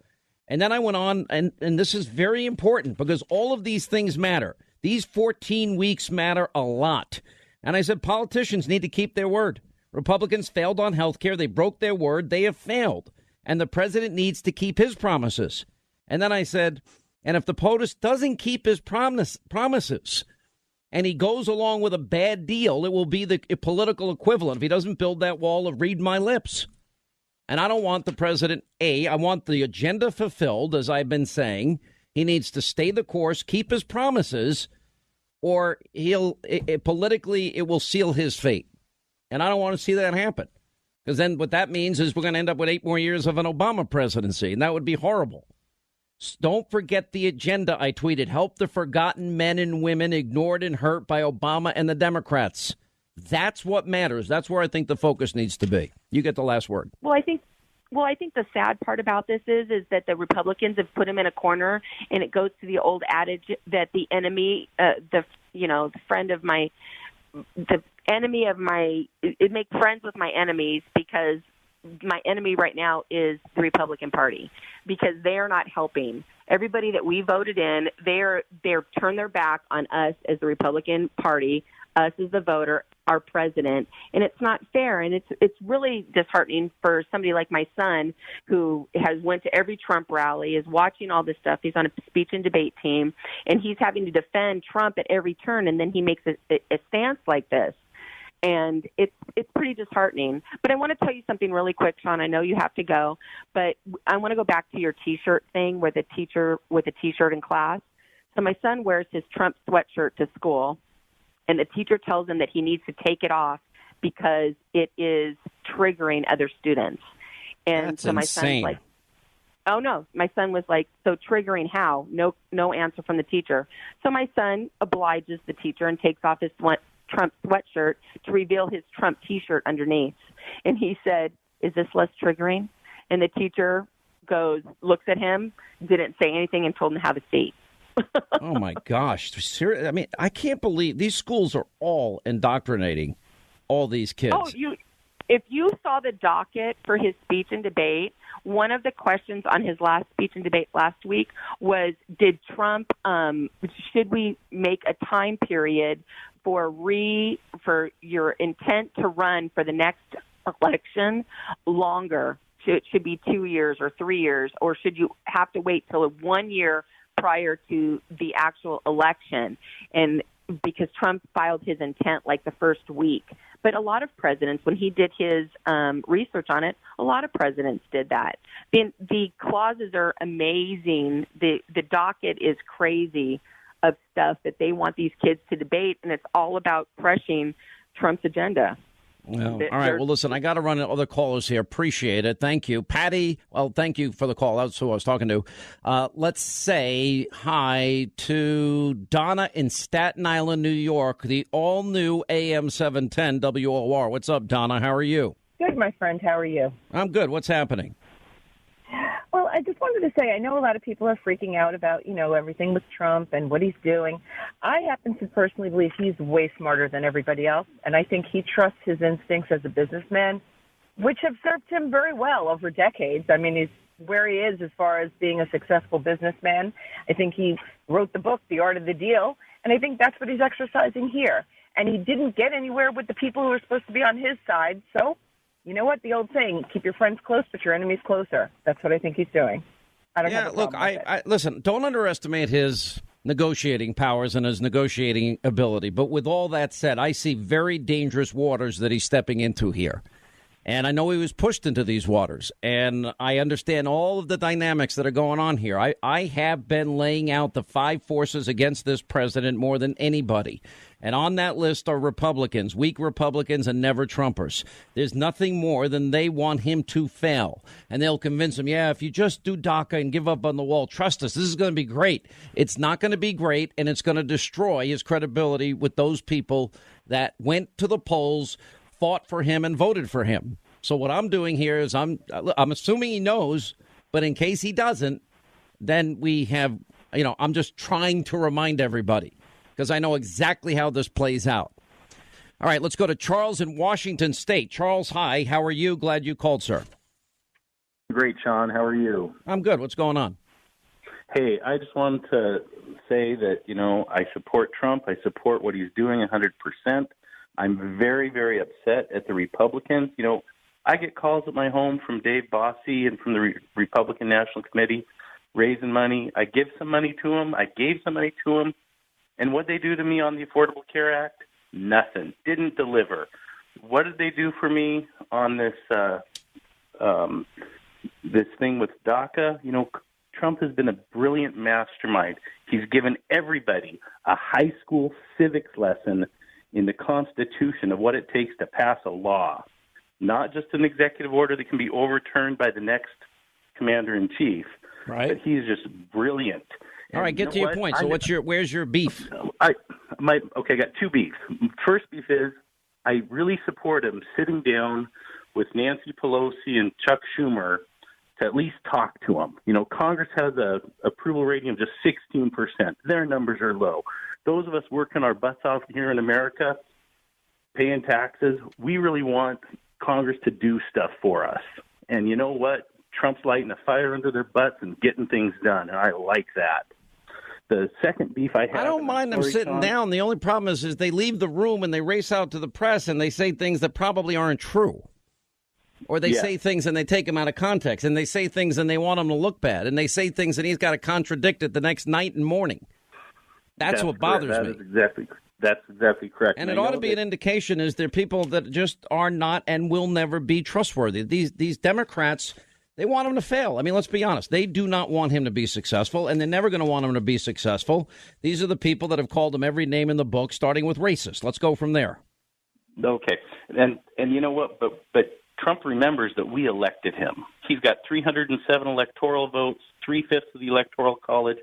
And then I went on, and this is very important because all of these things matter. These 14 weeks matter a lot. And I said politicians need to keep their word. Republicans failed on health care. They broke their word. They have failed. And the president needs to keep his promises. And then I said, and if the POTUS doesn't keep his promises and he goes along with a bad deal, it will be the political equivalent if he doesn't build that wall of read my lips. And I don't want the president, I want the agenda fulfilled, as I've been saying. He needs to stay the course, keep his promises, or politically it will seal his fate. And I don't want to see that happen, because then what that means is we're going to end up with 8 more years of an Obama presidency, and that would be horrible. Don't forget the agenda, I tweeted. Help the forgotten men and women ignored and hurt by Obama and the Democrats. That's what matters. That's where I think the focus needs to be. You get the last word. Well, I think the sad part about this is that the Republicans have put him in a corner, and it goes to the old adage that the enemy, the enemy of it makes friends with my enemies, because my enemy right now is the Republican Party, because they are not helping. Everybody that we voted in, they're turned their back on us as the Republican Party, us as the voter, our president, and it's not fair. And it's really disheartening for somebody like my son, who has went to every Trump rally, is watching all this stuff. He's on a speech and debate team, and he's having to defend Trump at every turn, and then he makes a stance like this. And it's pretty disheartening. But I want to tell you something really quick, Sean. I know you have to go, but I want to go back to your T-shirt thing with a teacher with a T-shirt in class. So my son wears his Trump sweatshirt to school, and the teacher tells him that he needs to take it off because it is triggering other students. And That's so my insane. son's like, oh, no. My son was like, so triggering how? No answer from the teacher. So my son obliges the teacher and takes off his Trump sweatshirt to reveal his Trump T-shirt underneath. And he said, is this less triggering? And the teacher looks at him, didn't say anything, and told him to have a seat. Oh, my gosh. Seriously, I mean, I can't believe these schools are all indoctrinating all these kids. Oh, if you saw the docket for his speech and debate, one of the questions on his last speech and debate last week was, did Trump, should we make a time period for your intent to run for the next election longer? It should be 2 years or 3 years, or should you have to wait till 1 year prior to the actual election? And because Trump filed his intent like the first week. But a lot of presidents, when he did his research on it, a lot of presidents did that. The clauses are amazing. The docket is crazy of stuff that they want these kids to debate, and it's all about crushing Trump's agenda. Well, all right. Well, listen, I got to run other callers here. Appreciate it. Thank you. Patty, well, thank you for the call. That's who I was talking to. Let's say hi to Donna in Staten Island, New York, the all-new AM 710 WOR. What's up, Donna? How are you? Good, my friend. How are you? I'm good. What's happening? Well, I just wanted to say, I know a lot of people are freaking out about, everything with Trump and what he's doing. I happen to personally believe he's way smarter than everybody else, and I think he trusts his instincts as a businessman, which have served him very well over decades. I mean, he's where he is as far as being a successful businessman. I think he wrote the book, The Art of the Deal, and I think that's what he's exercising here. And he didn't get anywhere with the people who were supposed to be on his side. So, you know what? The old saying, keep your friends close, but your enemies closer. That's what I think he's doing. I don't have a problem with it. Listen, don't underestimate his negotiating powers and his negotiating ability. But with all that said, I see very dangerous waters that he's stepping into here. And I know he was pushed into these waters, and I understand all of the dynamics that are going on here. I have been laying out the 5 forces against this president more than anybody. And on that list are Republicans, weak Republicans, and never Trumpers. There's nothing more than they want him to fail. And they'll convince him, yeah, if you just do DACA and give up on the wall, trust us, this is going to be great. It's not going to be great, and it's going to destroy his credibility with those people that went to the polls, fought for him, and voted for him. So what I'm doing here is I'm assuming he knows, but in case he doesn't, then we have, I'm just trying to remind everybody because I know exactly how this plays out. All right, let's go to Charles in Washington State. Charles, hi. How are you? Glad you called, sir. Great, Sean. How are you? I'm good. What's going on? Hey, I just wanted to say that, I support Trump. I support what he's doing 100%. I'm very, very upset at the Republicans. I get calls at my home from Dave Bossie and from the Republican National Committee raising money. I give some money to them. I gave some money to them. And what they do to me on the Affordable Care Act? Nothing. Didn't deliver. What did they do for me on this this thing with DACA? Trump has been a brilliant mastermind. He's given everybody a high school civics lesson in the Constitution of what it takes to pass a law, not just an executive order that can be overturned by the next commander-in-chief. Right. But he's just brilliant. All right, get to your point. So where's your beef? I got 2 beefs. First beef is I really support him sitting down with Nancy Pelosi and Chuck Schumer to at least talk to him. Congress has a approval rating of just 16%. Their numbers are low. Those of us working our butts off here in America, paying taxes, we really want Congress to do stuff for us. And you know what? Trump's lighting a fire under their butts and getting things done, and I like that. The second beef I have... I don't mind them sitting down. The only problem is they leave the room and they race out to the press and they say things that probably aren't true. Or they say things and they take them out of context, and they say things and they want them to look bad, and they say things and he's got to contradict it the next night and morning. That's what bothers me. That's exactly correct. And it ought to be an indication is there people that just are not and will never be trustworthy. These Democrats, they want him to fail. I mean, let's be honest. They do not want him to be successful, and they're never going to want him to be successful. These are the people that have called him every name in the book, starting with racist. Let's go from there. Okay. And you know what? But Trump remembers that we elected him. He's got 307 electoral votes, 3/5 of the Electoral College.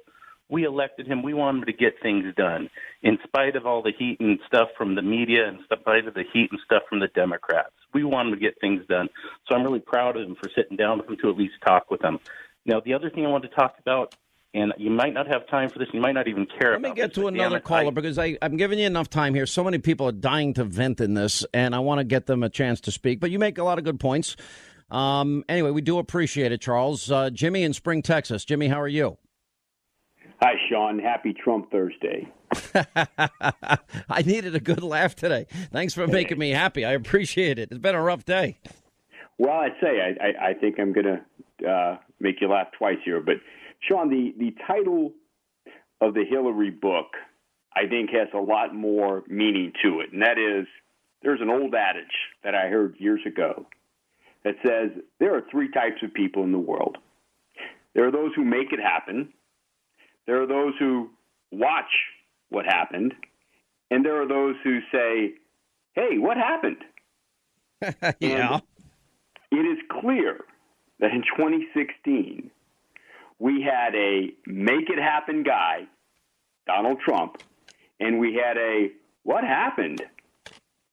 We elected him. We want him to get things done, in spite of all the heat and stuff from the media, in spite of the heat and stuff from the Democrats. We want him to get things done. So I'm really proud of him for sitting down with him to at least talk with him. Now, the other thing I want to talk about, and you might not have time for this, you might not even care about this. Let me get to another caller because I'm giving you enough time here. So many people are dying to vent in this, and I want to get them a chance to speak. But you make a lot of good points. Anyway, we do appreciate it, Charles. Jimmy in Spring, Texas. Jimmy, how are you? Hi, Sean. Happy Trump Thursday. I needed a good laugh today. Thanks for making me happy. I appreciate it. It's been a rough day. Well, I'd say I think I'm going to make you laugh twice here. But, Sean, the title of the Hillary book, I think, has a lot more meaning to it. And that is, there's an old adage that I heard years ago that says there are 3 types of people in the world. There are those who make it happen. There are those who watch what happened, and there are those who say, hey, what happened? Yeah. And it is clear that in 2016, we had a make-it-happen guy, Donald Trump, and we had a what happened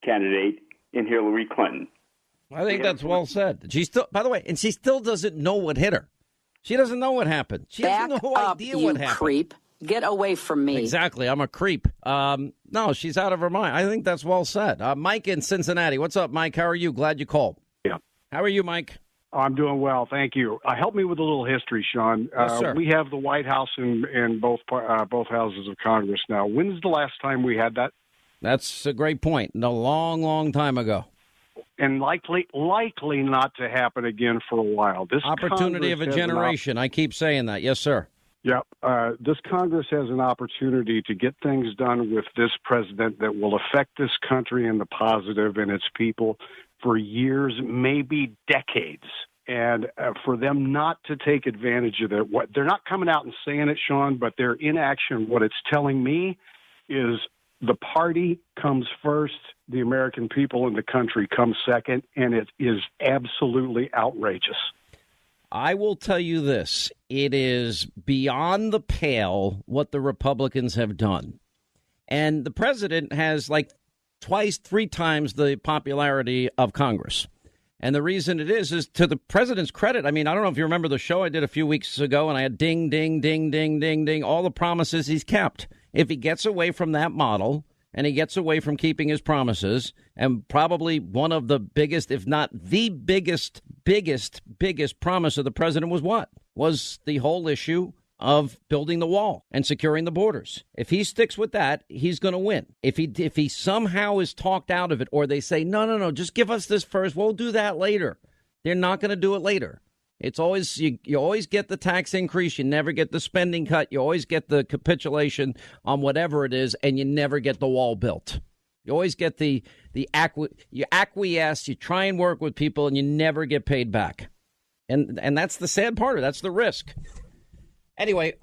candidate in Hillary Clinton. I think that's well said. She still, by the way, and she still doesn't know what hit her. She doesn't know what happened. She has no idea what happened. Creep. Get away from me. Exactly. I'm a creep. No, she's out of her mind. I think that's well said. Mike in Cincinnati. What's up, Mike? How are you? Glad you called. Yeah. How are you, Mike? I'm doing well, thank you. Help me with a little history, Sean. Yes, sir. We have the White House in both houses of Congress now. When's the last time we had that? That's a great point. A long, long time ago. And likely not to happen again for a while. This opportunity Congress of a generation. I keep saying that. Yes, sir. Yep. This Congress has an opportunity to get things done with this president that will affect this country and the positive and its people for years, maybe decades. And for them not to take advantage of it, they're not coming out and saying it, Sean, but their inaction, what it's telling me is the party comes first, the American people and the country come second, and it is absolutely outrageous. I will tell you this. It is beyond the pale what the Republicans have done. And the president has like twice, 3 times the popularity of Congress. And the reason it is to the president's credit. I mean, I don't know if you remember the show I did a few weeks ago, and I had ding, ding, ding, ding, ding, ding, all the promises he's kept. If he gets away from that model and he gets away from keeping his promises, and probably one of the biggest, if not the biggest promise of the president was what? Was the whole issue of building the wall and securing the borders. If he sticks with that, he's going to win. If he somehow is talked out of it, or they say, no, just give us this first, we'll do that later. They're not going to do it later. It's always, you always get the tax increase. You never get the spending cut. You always get the capitulation on whatever it is, and you never get the wall built. You always get you acquiesce, you try and work with people, and you never get paid back. And that's the sad part of it. That's the risk. Anyway,